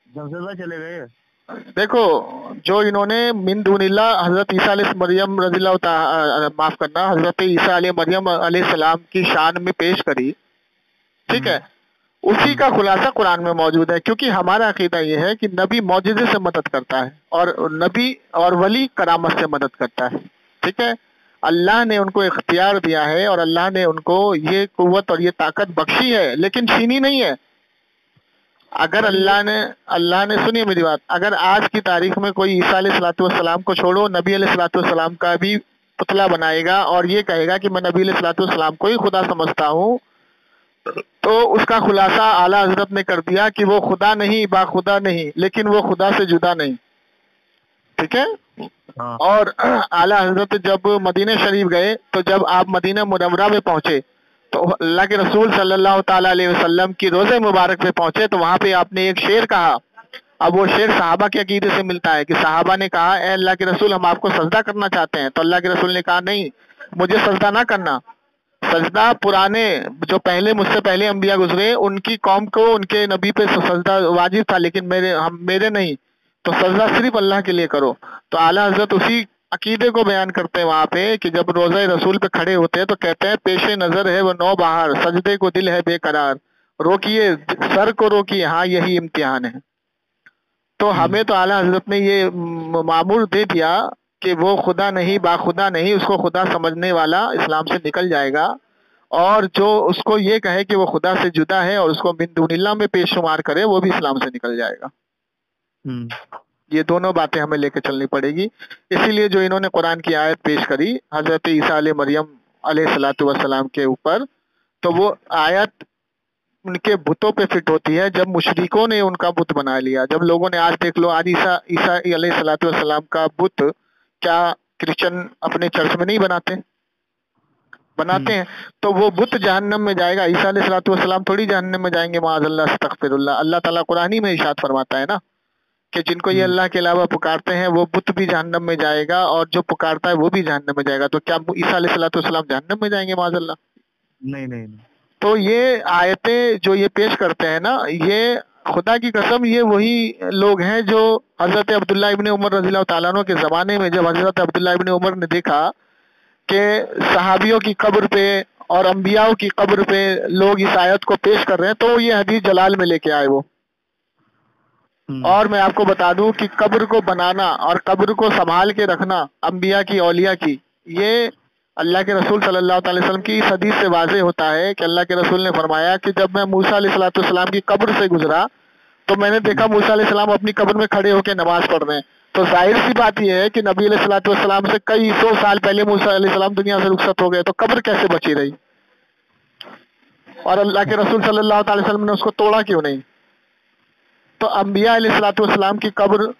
جمشید بھائی چلے گئے۔ دیکھو، جو انہوں نے من دون اللہ حضرت عیسیٰ علیہ مریم رضی اللہ تعالی معاف کرنا حضرت عیسیٰ علیہ مریم علیہ السلام کی شان میں پیش کری، ٹھیک ہے، اسی کا خلاصہ قرآن میں موجود ہے، کیونکہ ہمارا عقیدہ یہ ہے کہ نبی معجزے سے مدد کرتا ہے اور نبی اور ولی کرامت سے مدد کرتا ہے، ٹھیک ہے۔ اللہ نے ان کو اختیار دیا ہے اور اللہ نے ان کو یہ قوت اور یہ طاقت بخشی ہے، لیکن چھینی نہیں ہے۔ اگر اللہ نے سنیے میری بات، اگر آج کی تاریخ میں کوئی عیسیٰ علیہ الصلوۃ والسلام کو چھوڑو، نبی علیہ الصلوۃ والسلام کا بھی پتلا بنائے گا اور یہ کہے گا کہ میں نبی علیہ الصلوۃ والسلام کو ہی خدا سمجھتا ہوں، تو اس کا خلاصہ اعلیٰ حضرت نے کر دیا کہ وہ خدا نہیں، با خدا نہیں، لیکن وہ خدا سے جدا نہیں، ٹھیک ہے۔ اور اعلیٰ حضرت جب مدینہ شریف گئے تو جب آپ مدینہ منورہ میں پہنچے تو اللہ کے رسول صلی اللہ تعالیٰ علیہ وسلم کی روضہ مبارک پہ پہنچے تو وہاں پہ آپ نے ایک شعر کہا۔ اب وہ شعر صحابہ کے عقیدے سے ملتا ہے کہ صحابہ نے کہا اے اللہ کے رسول ہم آپ کو سجدہ کرنا چاہتے ہیں، تو اللہ کے رسول نے کہا نہیں، مجھے سجدہ نہ کرنا، سجدہ پرانے جو مجھ سے پہلے انبیاء گزرے ان کی قوم کو ان کے نبی پہ سجدہ واجب تھا، لیکن میرے نہیں، تو سجدہ صرف اللہ کے لیے کرو۔ تو اعلیٰ حضرت اسی عقیدے کو بیان کرتے ہیں وہاں پہ کہ جب روضہ رسول پہ کھڑے ہوتے ہیں تو کہتے ہیں پیش نظر ہے وہ نو بہار، سجدے کو دل ہے بے قرار، روکیے سر کو روکیے، ہاں یہی امتحان ہے۔ تو ہمیں تو اعلیٰ حضرت نے یہ معمول دے دیا کہ وہ خدا نہیں، با خدا نہیں، اس کو خدا سمجھنے والا اسلام سے نکل جائے گا، اور جو اس کو یہ کہے کہ وہ خدا سے جدا ہے اور اس کو من دون اللہ میں پیش شمار کرے وہ بھی اسلام سے نکل جائے گا۔ یہ دونوں باتیں ہمیں لے کے چلنی پڑے گی۔ اسی لیے جو انہوں نے قرآن کی آیت پیش کری حضرت عیسیٰ علیہ مریم علیہ الصلوۃ والسلام کے اوپر، تو وہ آیت ان کے بتوں پہ فٹ ہوتی ہے جب مشرکوں نے ان کا بت بنا لیا۔ جب لوگوں نے، آج دیکھ لو، آج عیسیٰ علیہ الصلوۃ والسلام کا بت کیا کرسچن اپنے چرچ میں نہیں بناتے ہیں؟ تو وہ بت جہنم میں جائے گا، عیسیٰ علیہ الصلوۃ والسلام تھوڑی جہنم میں جائیں گے، معاذ اللہ استغفر اللہ۔ اللہ تعالیٰ قرآن ہی میں ارشاد فرماتا ہے نا کہ جن کو یہ اللہ کے علاوہ پکارتے ہیں وہ بت بھی جہنم میں جائے گا اور جو پکارتا ہے وہ بھی جہنم میں جائے گا۔ تو کیا عیسیٰ علیہ الصلوۃ والسلام جہنم میں جائیں گے معاذ اللہ؟ نہیں۔ تو یہ آیتیں جو یہ پیش کرتے ہیں نا، یہ खुदा की कसम ये वही लोग हैं जो हजरत अब्दुल्ला इब्न उमर रज़ियल्लाहु ताला अन्हु के ज़माने में जब हजरत अब्दुल्ला इब्न उमर ने देखा कि सहाबियों की कब्र पे और अंबियाओं की कब्र पे लोग इस आयत को पेश कर रहे हैं, तो ये हदीस जलाल में लेके आए वो। और मैं आपको बता दूं कि कब्र को बनाना और कब्र को संभाल के रखना अंबिया की, औलिया की, ये अल्लाह के रसूल सल्लल्लाहु अलैहि वसल्लम की इस हदीस से वाज़े होता है कि अल्लाह के रसूल ने फरमाया कि जब मैं मूसा अलैहिस्सलाम की कब्र से गुजरा तो मैंने देखा मूसा अलैहिस्सलाम अपनी कब्र में खड़े होकर नमाज पढ़ रहे हैं। तो जाहिर सी बात यह है कि नबी अलैहिस्सलाम से कई सौ साल पहले मूसा अलैहिस्सलाम दुनिया से रुखसत हो गए, तो कब्र कैसे बची रही? और अल्लाह के रसूल सल्लल्लाहु अलैहि वसल्लम ने उसको तोड़ा क्यों नहीं? तो अंबिया अलैहिस्सलाम की कब्र,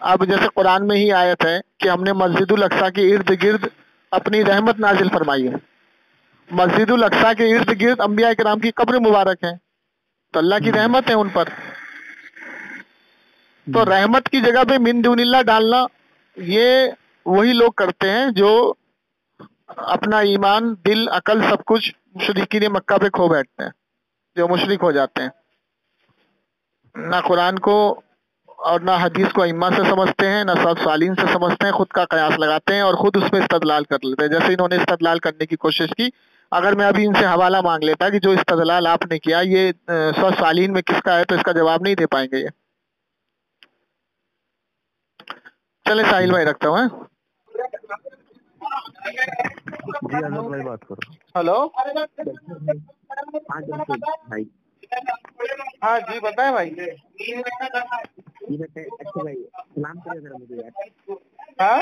अब जैसे कुरान में ही आयत है कि हमने मस्जिदुल अक्सा के इर्द गिर्द अपनी रहमत नाजिल फरमाई है। मस्जिदुल अक्सा के इर्द गिर्द अंबिया किराम की कब्र मुबारक है, तो अल्लाह की रहमत है उन पर। तो रहमत की जगह पे मिन दुनिल्लाह डालना, ये वही लोग करते हैं जो अपना ईमान, दिल, अकल, सब कुछ मुशरिकीन मक्का पे खो बैठते हैं, जो मुशरिक हो जाते हैं। ना कुरान को और ना हदीस को इम्मा से समझते हैं, ना सब सालीन से समझते हैं, खुद का कयास लगाते हैं और खुद उसमें इस्तदलाल कर लेते हैं। जैसे इन्होंने इस्तदलाल करने की कोशिश की, अगर मैं अभी इनसे हवाला मांग लेता कि जो इस्तदलाल आपने किया ये सब सालीन में किसका है, तो इसका जवाब नहीं दे पाएंगे ये। चले साहिल भाई रखता हूँ। जी आजाद भाई बात करो। हेलो, भाई हाँ जी बताए भाई। ये बताए, अच्छा भाई सलाम करें जरा मुझे यार। हाँ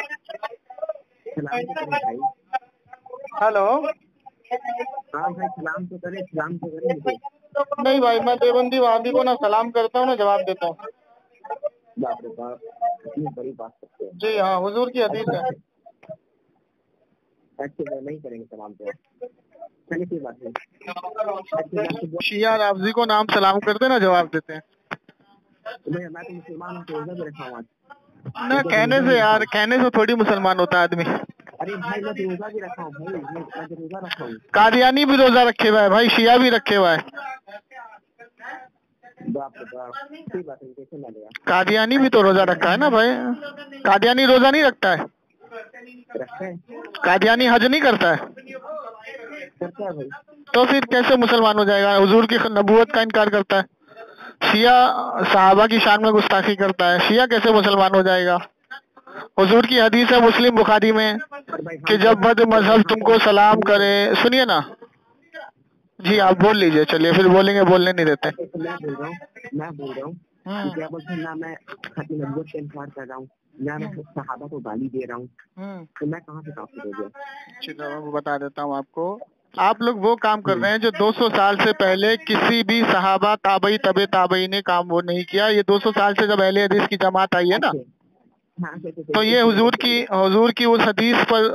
सलाम तो करें भाई। हेलो, हाँ भाई सलाम तो करें मुझे। नहीं भाई, मैं देवबंदी वहाबी को ना सलाम करता हूँ ना जवाब देता हूँ। बाप रे बाप, इतनी बड़ी बात करते हैं। जी हाँ, हुजूर की हदीस है। अच्छे भाई नहीं करेंगे सलाम तो, चलिए कोई बात नहीं। शिया राफजी को नाम सलाम करते ना जवाब देते हैं मैं तो मुसलमान हूँ, तो रोजा भी रखा हूँ आज। ना। कहने से यार, कहने से थोड़ी मुसलमान होता है आदमी। अरे भाई मैं तो रोजा भी रखा हूँ भाई, मैं तो रोजा रखा हूँ। कादियानी भी रोजा रखे हुआ है भाई, शिया भी रखे हुआ है। बाप रे बाप, कोई बात नहीं, कैसे ना लिया। कादियानी भी तो रोजा रखा है ना भाई। कादियानी रोजा नहीं रखता है? रखता है, कादियानी हज नहीं करता है, करता है भाई। तो फिर कैसे मुसलमान हो जाएगा? हुजूर की नबूवत का इनकार करता है। शिया सहाबा की शान में गुस्ताखी करता है, शिया कैसे मुसलमान हो जाएगा? हुजूर की हदीस है मुस्लिम बुखारी में कि जब बद मजहब तुमको सलाम करे। सुनिए ना जी, आप बोल लीजिए, चलिए फिर बोलेंगे, बोलने नहीं देते। मैं बोल रहा हूँ क्या बोलते हैं ना, मैं खत्म नबूवत का इनकार कर रहा हूँ या मैं सहाबा को गाली दे रहा हूँ, तो मैं कहाँ से काफिर हो गया? चलो मैं बता देता हूँ आपको। आप लोग वो काम कर रहे हैं जो 200 साल से पहले किसी भी सहाबा, ताबई, तबे ताबई ने काम वो नहीं किया। ये 200 साल से जब अहले हदीस की जमात आई है ना, तो ये हुजूर की उस हदीस पर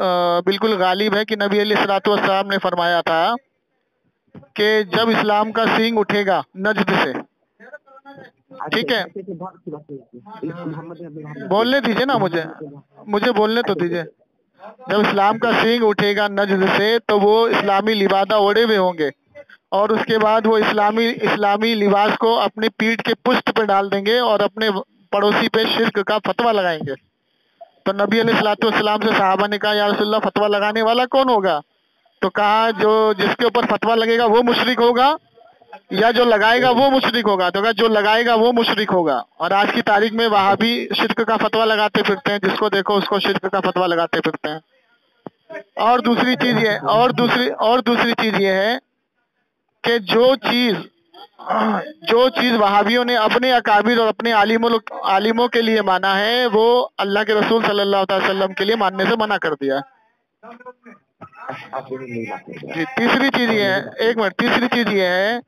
बिल्कुल गालिब है कि नबी अलैहिस्सलातु वस्सलाम ने फरमाया था कि जब इस्लाम का सींग उठेगा नजद से, ठीक है, बोलने दीजिए ना, मुझे बोलने तो दीजिए। जब इस्लाम का सींग उठेगा नजद से तो वो इस्लामी लिबादा ओढ़े हुए होंगे और उसके बाद वो इस्लामी लिबास को अपनी पीठ के पुष्ट पे डाल देंगे और अपने पड़ोसी पे शिर्क का फतवा लगाएंगे। तो नबी अलैहिस्सलाम से सहाबा ने कहा, या रसूलल्लाह फतवा लगाने वाला कौन होगा? तो कहा जो जिसके ऊपर फतवा लगेगा वो मुशरिक होगा या जो लगाएगा वो मुशरिक होगा? तो कहा जो लगाएगा वो मुशरिक होगा। और आज की तारीख में वहाबी शिर्क का फतवा लगाते फिरते हैं, जिसको देखो उसको शिर्क का फतवा लगाते फिरते हैं। और दूसरी चीज ये है कि जो चीज वहाबियों ने अपने अकाबिर और अपने आलिमों के लिए माना है, वो अल्लाह के रसूल सल्लल्लाहु अलैहि वसल्लम के लिए मानने से मना कर दिया जी। तीसरी चीज ये है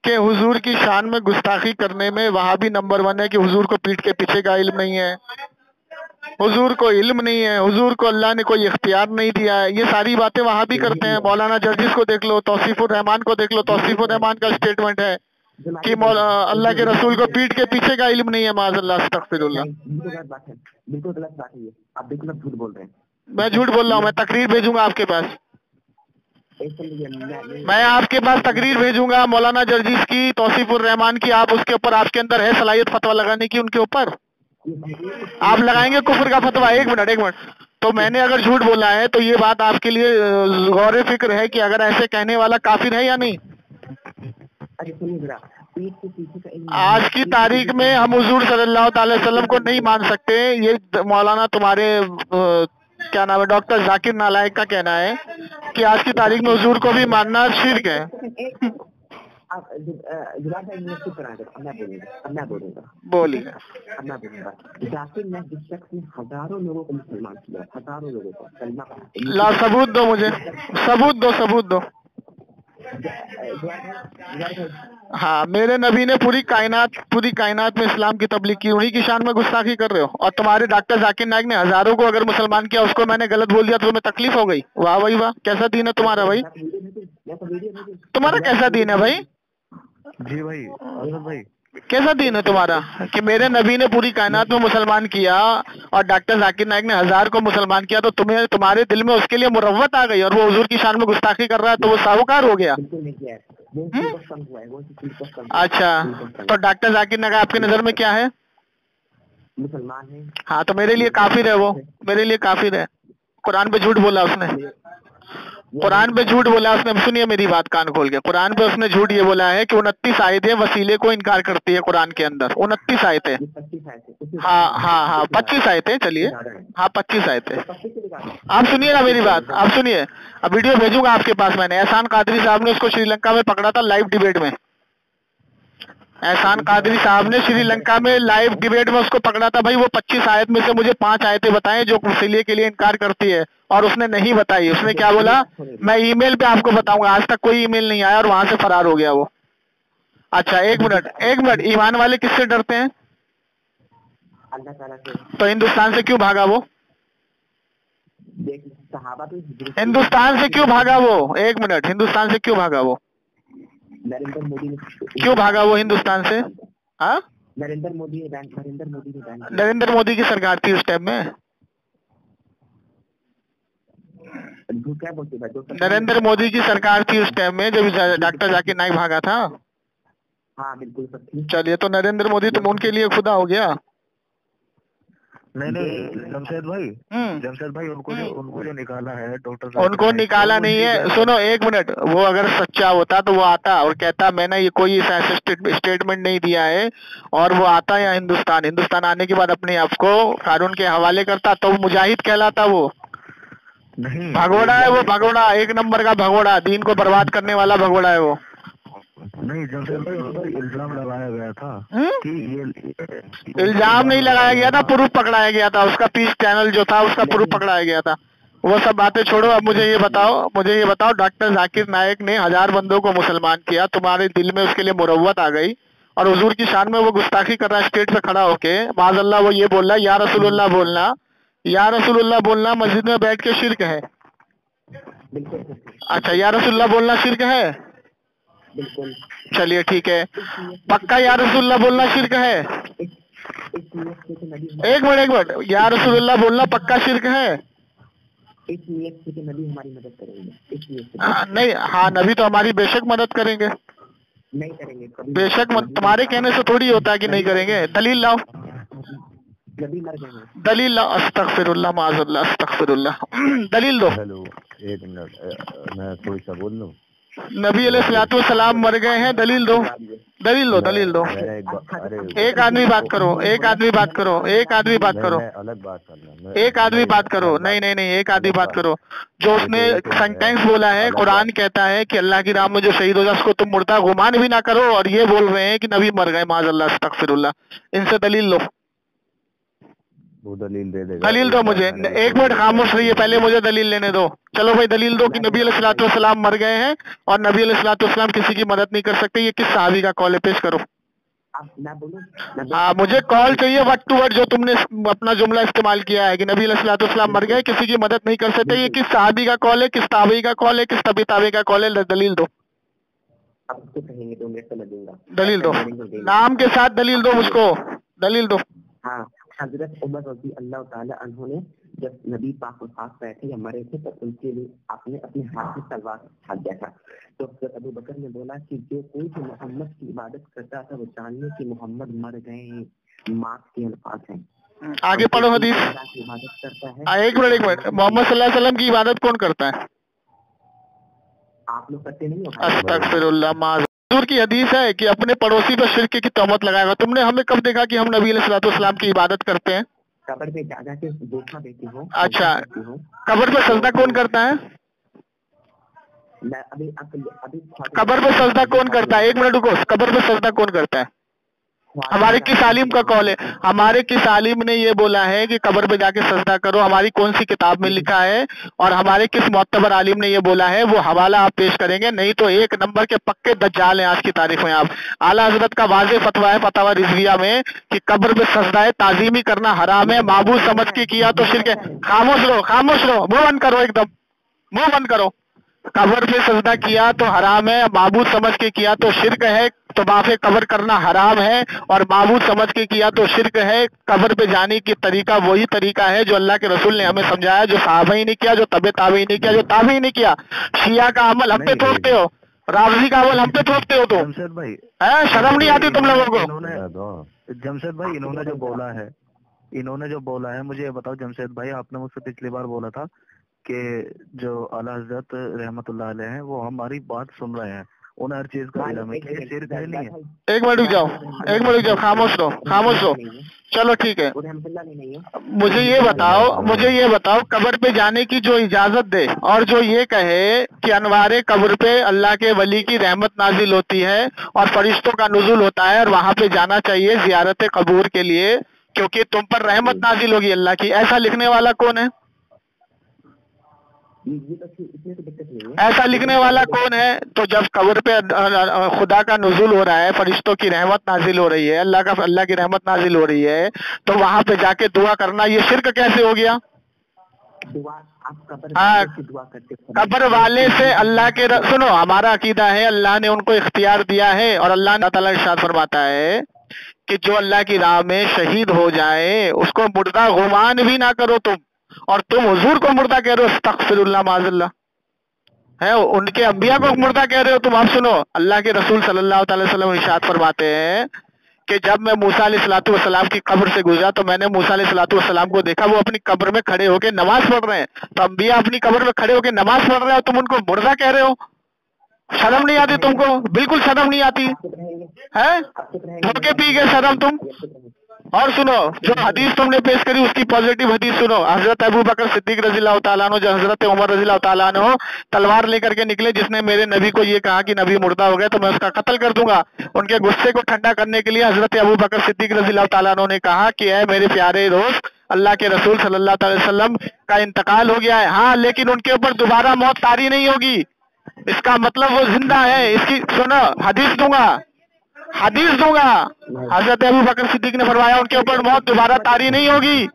कि हुजूर की शान में गुस्ताखी करने में वहाबी नंबर 1 है कि हुजूर को पीठ के पीछे का इल्म नहीं है, हुजूर को इल्म नहीं है, हुजूर को अल्लाह ने कोई इख्तियार नहीं दिया है। ये सारी बातें वहाबी करते हैं। मौलाना जर्जिस को देख लो, तौसीफुर रहमान को देख लो, तौसीफुर रहमान का स्टेटमेंट है कि अल्लाह के रसूल को पीठ के पीछे का इल्म नहीं है। माज़अल्लाह, अस्तगफिरुल्लाह। बिल्कुल गलत बात है ये, आप बिल्कुल झूठ बोल रहे हैं। मैं झूठ बोल रहा हूँ? मैं तकरीर भेजूंगा आपके पास। मैं आपके पास तकरीर भेजूंगा मौलाना जर्जीस की, तौसीफुर रहमान की, आप उसके ऊपर आपके अंदर है सलाहियत फतवा लगाने की उनके ऊपर? आप लगाएंगे कुफर का फतवा? एक मिनट। तो मैंने अगर झूठ बोला है तो ये बात आपके लिए गौर फिक्र है कि अगर ऐसे कहने वाला काफिर है या नहीं? आज की तारीख में हम हुजूर सल्लल्लाहु अलैहि वसल्लम को नहीं मान सकते, ये मौलाना तुम्हारे क्या नाम है, डॉक्टर जाकिर नालायक का कहना है कि आज की तारीख में हुजूर को भी मानना शिर्क है। बोलिए। जाकिर नाइक जिस शख्स ने हजारों लोगों को मुसलमान किया, हजारों लोगों को कलमा का, ला सबूत दो मुझे, सबूत दो। हाँ, मेरे नबी ने पूरी कायनात में इस्लाम की तबलीग की, उन्हीं की शान में गुस्ताखी कर रहे हो। और तुम्हारे डॉक्टर जाकिर नाइक ने हजारों को अगर मुसलमान किया, उसको मैंने गलत बोल दिया तो तुम्हें तकलीफ हो गई? वाह भाई वाह, कैसा दीन है तुम्हारा भाई? तुम्हारा कैसा दीन है भाई? जी भाई, भाई कैसा दीन है तुम्हारा कि मेरे नबी ने पूरी कायनात में मुसलमान किया और डॉक्टर जाकिर नाइक ने 1000 को मुसलमान किया, तो तुम्हारे दिल में उसके लिए मुरव्वत आ गई और वो हुजूर की शान में गुस्ताखी कर रहा है तो वो साहूकार हो गया? अच्छा, तो डॉक्टर जाकिर नाइक आपकी नजर में क्या है? मुसलमान है। हाँ, तो मेरे लिए काफिर है, वो मेरे लिए काफिर है। कुरान पे झूठ बोला उसने, सुनिए मेरी बात कान खोल के। कुरान पे उसने झूठ ये बोला है कि 29 आयतें वसीले को इनकार करती है कुरान के अंदर। 29 आयतें, हाँ 25 आयतें, चलिए हाँ 25 आयतें। आप सुनिए ना मेरी बात, आप सुनिए, अब वीडियो भेजूंगा आपके पास। मैंने एहसान कादरी साहब ने उसको श्रीलंका में पकड़ा था लाइव डिबेट में। एहसान कादरी साहब ने श्रीलंका में लाइव डिबेट में उसको पकड़ा था। भाई वो 25 आयत में से मुझे 5 आयतें बताएं जो वसीले के लिए इनकार करती है, और उसने नहीं बताई। उसने क्या बोला, मैं ईमेल पे आपको बताऊंगा। आज तक कोई ईमेल नहीं आया और वहां से फरार हो गया वो। अच्छा एक मिनट, ईमान वाले किससे डरते हैं? अल्लाह ताला से। तो हिंदुस्तान से क्यों भागा वो? हिंदुस्तान से क्यों भागा वो? एक मिनट, हिंदुस्तान से क्यों भागा वो? नरेंद्र मोदी ने क्यों भागा वो हिंदुस्तान से? हाँ, नरेंद्र मोदी ने बैन किया। नरेंद्र मोदी की सरकार थी उस टाइम में। क्या बोलते भाई? नरेंद्र मोदी की सरकार थी उस टाइम में जब डॉक्टर जाकिर नाइक भागा था। हाँ बिल्कुल सच्ची। चलिए, तो नरेंद्र मोदी तुम उनके लिए खुदा हो गया? नहीं जमशेद भाई उनको जो निकाला है डॉक्टर, उनको निकाला नहीं है। सुनो एक मिनट, वो अगर सच्चा होता तो वो आता और कहता मैंने ये कोई ऐसा स्टेटमेंट नहीं दिया है, और वो आता या हिंदुस्तान आने के बाद अपने आप को कानून के हवाले करता तो मुजाहिद कहलाता। वो नहीं भगोड़ा है, वो भगोड़ा, एक नंबर का भगोड़ा, दीन को बर्बाद करने वाला भगोड़ा है वो। नहीं जमशेद भाई उस पर इल्जाम लगाया गया था कि ये इल्जाम नहीं लगाया गया था, प्रूफ पकड़ाया गया था। उसका पीस चैनल जो था उसका प्रूफ पकड़ाया गया था। वो सब बातें छोड़ो, अब मुझे ये बताओ डॉक्टर जाकिर नाइक ने 1000 बंदों को मुसलमान किया, तुम्हारे दिल में उसके लिए मुरव्वत आ गई और हुजूर की शान में वो गुस्ताखी कर रहा है स्टेज पे खड़ा होके। माज़अल्लाह वो ये बोल रहा है या रसूलुल्लाह बोलना मस्जिद में बैठ के शिर्क है। अच्छा, या रसूलुल्लाह बोलना शिर्क है? बिल्कुल। चलिए ठीक है, पक्का या रसूलुल्लाह बोलना शिर्क है? एक मिनट, या रसूलुल्लाह बोलना पक्का शिर्क है? इस नियत से कि नबी हमारी मदद करेंगे, इस नियत से। नहीं, हाँ नबी तो हमारी बेशक मदद करेंगे, नहीं करेंगे बेशक तुम्हारे कहने से थोड़ी होता है कि नहीं करेंगे। दलील लाओ, नबी मर गए हैं। दलील लाओ। अस्तगफिरुल्लाह माज़अल्लाह, अस्तगफिरुल्लाह। दलील दो। हेलो, एक मिनट मैं थोड़ी सा बोल लूं। नबी अलैहिस्सलाम मर गए हैं, दलील दो। एक आदमी बात करो, एक आदमी बात करो। अलग बात करना, एक आदमी बात करो। नहीं, एक आदमी बात करो। जो उसने सेंटेंस बोला है, कुरान कहता है कि अल्लाह की राह में जो शहीद हो जाए उसको तुम मुर्दा गुमान भी ना करो, और ये बोल रहे हैं कि नबी मर गए, माज़अल्लाह, अस्तगफिरुल्लाह। इनसे दलील लो। वो दलील दे देगा। दलील दो मुझे। एक मिनट खामोश रहिए, पहले मुझे दलील लेने दो। चलो भाई दलील दो कि नबी अलैहिस्सलाम मर गए हैं और नबी अलैहिस्सलाम किसी की मदद नहीं कर सकते। ये किस सहाबी का कॉल है, पेश करो। हाँ, मुझे कॉल चाहिए वर्ड टू वर्ड जो तुमने अपना जुमला इस्तेमाल किया है कि नबी अलैहिस्सलाम मर गए, किसी की मदद नहीं कर सकते। ये किस सहाबी का कॉल है, किस ताबी का कॉल है, किस तबी ताबी का कॉल है? दलील दो। दलील दो, नाम के साथ दलील दो मुझको, दलील दो। हाँ, हजरत उमर रज़ी अल्लाह ताला अन्हु ने جب نبی پاک کے پاس بیٹھے یا مرے تھے تو ان کے لیے آپ نے اپنے ہاتھ میں تلوار ہاتھ دیا تھا. تو حضرت ابو بکر نے بولا کہ جو کوئی بھی محمد کی عبادت کرتا تھا وہ جانیے کہ محمد مر گئے ہیں. مات کے الفاظ ہیں. آگے پڑھو حدیث. عبادت کرتا ہے. ایک منٹ محمد صلی اللہ علیہ وسلم کی عبادت کون کرتا ہے؟ آپ لوگ کرتے نہیں ہو. استغفر اللہ. حضور کی حدیث ہے کہ اپنے پڑوسی پر شرک کی تہمت لگائے گا. تم نے ہمیں کب دیکھا کہ ہم نبی علیہ الصلوۃ والسلام کی عبادت کرتے ہیں؟ قبر پہ جا جا کے دیکھا دیتی ہوں. اچھا قبر پہ سجدہ کون کرتا ہے؟ قبر پہ سجدہ کون کرتا ہے؟ ایک منٹ رکو. قبر پہ سجدہ کون کرتا ہے؟ ہمارے کس عالم کا قول ہے؟ ہمارے کس عالم نے یہ بولا ہے کہ قبر پہ جا کے سجدہ کرو؟ ہماری کون سی کتاب میں لکھا ہے؟ اور ہمارے کس معتبر عالم نے یہ بولا ہے؟ وہ حوالہ آپ پیش کریں گے. نہیں تو ایک نمبر کے پکے دجال ہیں آج کی تاریخ میں آپ. اعلیٰ حضرت کا واضح فتویٰ ہے فتاوی رضویہ میں کہ قبر پہ سجدہ تعظیمی کرنا حرام ہے. معبود سمجھ کے کیا تو شرک ہے. خاموش رہو خاموش رہو. منہ بند کرو. ایک دم منہ بند کرو. قبر پہ سجدہ کیا تو حرام ہے. معبود سمجھ کے کیا تو شرک ہے. طواف قبر کرنا حرام ہے اور معبود سمجھ کے کیا تو شرک ہے. قبر پہ جانے کی طریقہ وہی طریقہ ہے جو اللہ کے رسول نے ہمیں سمجھایا, جو صحابہ ہی نہیں کیا, جو تبع تابعین نہیں کیا, جو تابعین نہیں کیا. شیعہ کا عمل ہم پہ تھوپتے ہو, رافضی کا عمل ہم پہ تھوپتے ہو. تو شرم نہیں آتی تم لوگوں کو؟ جمشید بھائی انہوں نے جو بولا ہے مجھے یہ بتاؤ جمشید بھائی, آپ نے مجھ سے پچھلی بار بولا تھا کہ جو اعلیٰ حضرت رحمت اللہ علیہ ہیں وہ ہماری بات سن رہے ہیں, انہیں ہر چیز کا علم ہے کہ یہ شرک ہے نہیں ہے. ایک منٹ رک جاؤ, ایک منٹ رک جاؤ. خاموش رہو خاموش رہو. چلو ٹھیک ہے. مجھے یہ بتاؤ قبر پہ جانے کی جو اجازت دے اور جو یہ کہے کہ انوار قبر پہ اللہ کے ولی کی رحمت نازل ہوتی ہے اور فرشتوں کا نزول ہوتا ہے اور وہاں پہ جانا چاہیے زیارت قبور کے لیے کیونکہ تم پر رحمت نازل ہوگی اللہ کی, ایسا لکھنے والا کون ہے؟ ایسا لکھنے والا کون ہے؟ تو جب قبر پہ خدا کا نزول ہو رہا ہے, فرشتوں کی رحمت نازل ہو رہی ہے, اللہ کی رحمت نازل ہو رہی ہے, تو وہاں پہ جا کے دعا کرنا یہ شرک کیسے ہو گیا؟ قبر والے سے اللہ کے سنو, ہمارا عقیدہ ہے اللہ نے ان کو اختیار دیا ہے اور اللہ تعالیٰ ارشاد فرماتا ہے کہ جو اللہ کی راہ میں شہید ہو جائے اس کو مردہ گمان بھی نہ کرو تم, اور تم حضور کو مردہ کہہ رہے ہو. استغفر اللہ معاذ اللہ ہے, ان کے انبیاء کو مردہ کہہ رہے ہو تم. آپ سنو, اللہ کے رسول صلی اللہ تعالی وسلم ارشاد فرماتے ہیں کہ جب میں موسیٰ علیہ الصلوۃ والسلام کی قبر سے گزرا تو میں نے موسیٰ علیہ الصلوۃ والسلام کو دیکھا وہ اپنی قبر میں کھڑے ہو کے نماز پڑھ رہے ہیں. تو انبیاء اپنی قبر میں کھڑے ہو کے نماز پڑھ رہے ہیں اور تم ان کو مردہ کہہ رہے ہو. شرم نہیں آتی تم کو؟ بالکل شرم نہیں آتی ہے. دھوکے پی گئے شرم تم. اور سنو, جو حدیث تم نے پیش کری اس کی پازیٹیو حدیث سنو. حضرت ابو بکر صدیق رضی اللہ تعالیٰ عنہ, جو حضرت عمر رضی اللہ تعالیٰ عنہ تلوار لے کر کے نکلے, جس نے میرے نبی کو یہ کہا کہ نبی مردہ ہو گئے تو میں اس کا قتل کر دوں گا. ان کے غصے کو ٹھنڈا کرنے کے لیے حضرت ابو بکر صدیق رضی اللہ تعالیٰ عنہ نے کہا کہ اے میرے پیارے دوست, اللہ کے رسول صلی اللہ علیہ وسلم کا انتقال ہو گیا ہے, ہاں لیکن ان کے اوپر دوبارہ موت طاری نہیں ہوگی. اس کا مطلب وہ زندہ ہے. اس کی سنو, حدیث دوں گا. حضرت ابو بکر صدیق نے فرمایا ان کے اوپر موت دوبارہ طاری نہیں ہوگی.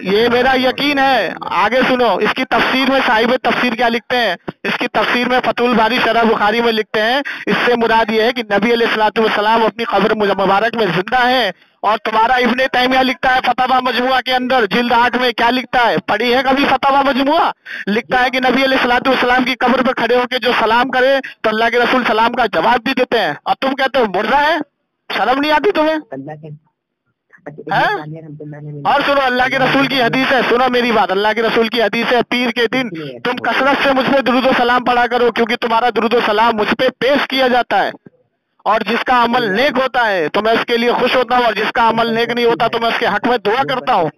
یہ میرا یقین ہے. آگے سنو, اس کی تفسیر میں صاحب تفسیر کیا لکھتے ہیں؟ اس کی تفسیر میں فتح الباری شرح بخاری میں لکھتے ہیں اس سے مراد یہ ہے کہ نبی علیہ الصلوۃ والسلام اپنی قبر مبارک میں زندہ ہیں. اور تمہارا ابن تیمیہ لکھتا ہے فتاوی مجموعہ کے اندر جلد 8 میں, کیا لکھتا ہے؟ پڑھی ہے کبھی فتاوی مجموعہ؟ لکھتا ہے کہ نبی علیہ الصلوۃ والسلام کی قبر پہ کھڑے ہو کے جو سلام کرے تو اللہ کے رسول سلام کا جواب بھی دیتے ہیں, اور تم کہتے ہو مردہ ہے. شرم نہیں آتی تمہیں؟ اور سنو, اللہ کے رسول کی حدیث ہے, سنو میری بات, اللہ کے رسول کی حدیث ہے, پیر کے دن تم کثرت سے مجھ پہ درود و سلام پڑھا کرو کیونکہ تمہارا درود و سلام مجھ پہ پیش کیا جاتا ہے, اور جس کا عمل نیک ہوتا ہے تو میں اس کے لیے خوش ہوتا ہوں, اور جس کا عمل نیک نہیں ہوتا تو میں اس کے حق میں دعا کرتا ہوں.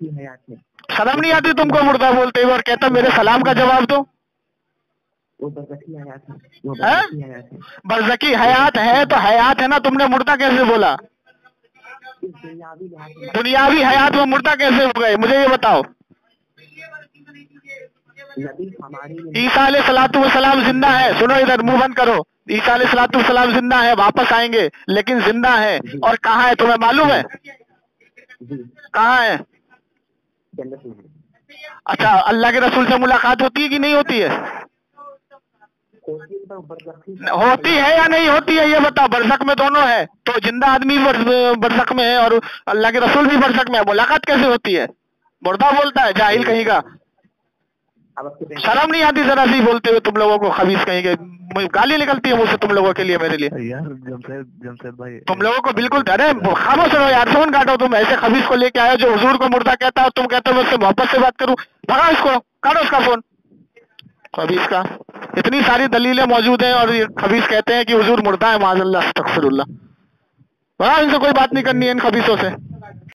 شرم نہیں آتی تم کو مردہ بولتے ہوئے اور کہتا میرے سلام کا جواب دو؟ برزخی حیات ہے تو حیات ہے نا, تم نے مردہ کیسے بولا؟ دنیاوی حیات وہ مردہ کیسے ہو گئے مجھے یہ بتاؤ. عیسیٰ علیہ الصلوۃ والسلام زندہ ہے. سنو ادھر, منہ بند کرو. عیسیٰ علیہ الصلوۃ والسلام زندہ ہے, واپس آئیں گے, لیکن زندہ ہے. اور کہاں ہے تمہیں معلوم ہے؟ کہاں ہے؟ اچھا, اللہ کے رسول سے ملاقات ہوتی ہے کہ نہیں ہوتی ہے؟ ہوتی ہے یا نہیں ہوتی ہے یہ بتا. برزخ میں دونوں ہے, تو زندہ آدمی برزخ میں ہے اور اللہ کے رسول بھی برزخ میں ہے, ملاقات کیسے ہوتی ہے؟ मुर्दा बोलता है, जाहिल कहीं का। अब आपके शर्म नहीं आती जरा सी बोलते हुए तुम लोगों को, खबीस कहीं के, गाली निकलती है मुझसे तुम लोगों के लिए, मेरे लिए। यार जमशेद भाई तुम लोगों को बिल्कुल, अरे खामोश रहो यार, फोन काटो। तुम ऐसे खबीस को लेके आए हो जो हुजूर को मुर्दा कहता है, तुम कहते हो मैं उससे मोहब्बत से बात करूं, भगाओ इसको, काटो उसका फोन। खबीस का इतनी सारी दलीलें मौजूद हैं और ये खबीस कहते हैं कि हुजूर मुर्दा है, माज़अल्लाह, अस्तगफिरुल्लाह। भगाओ, इनसे कोई बात नहीं करनी है इन खबीसों से।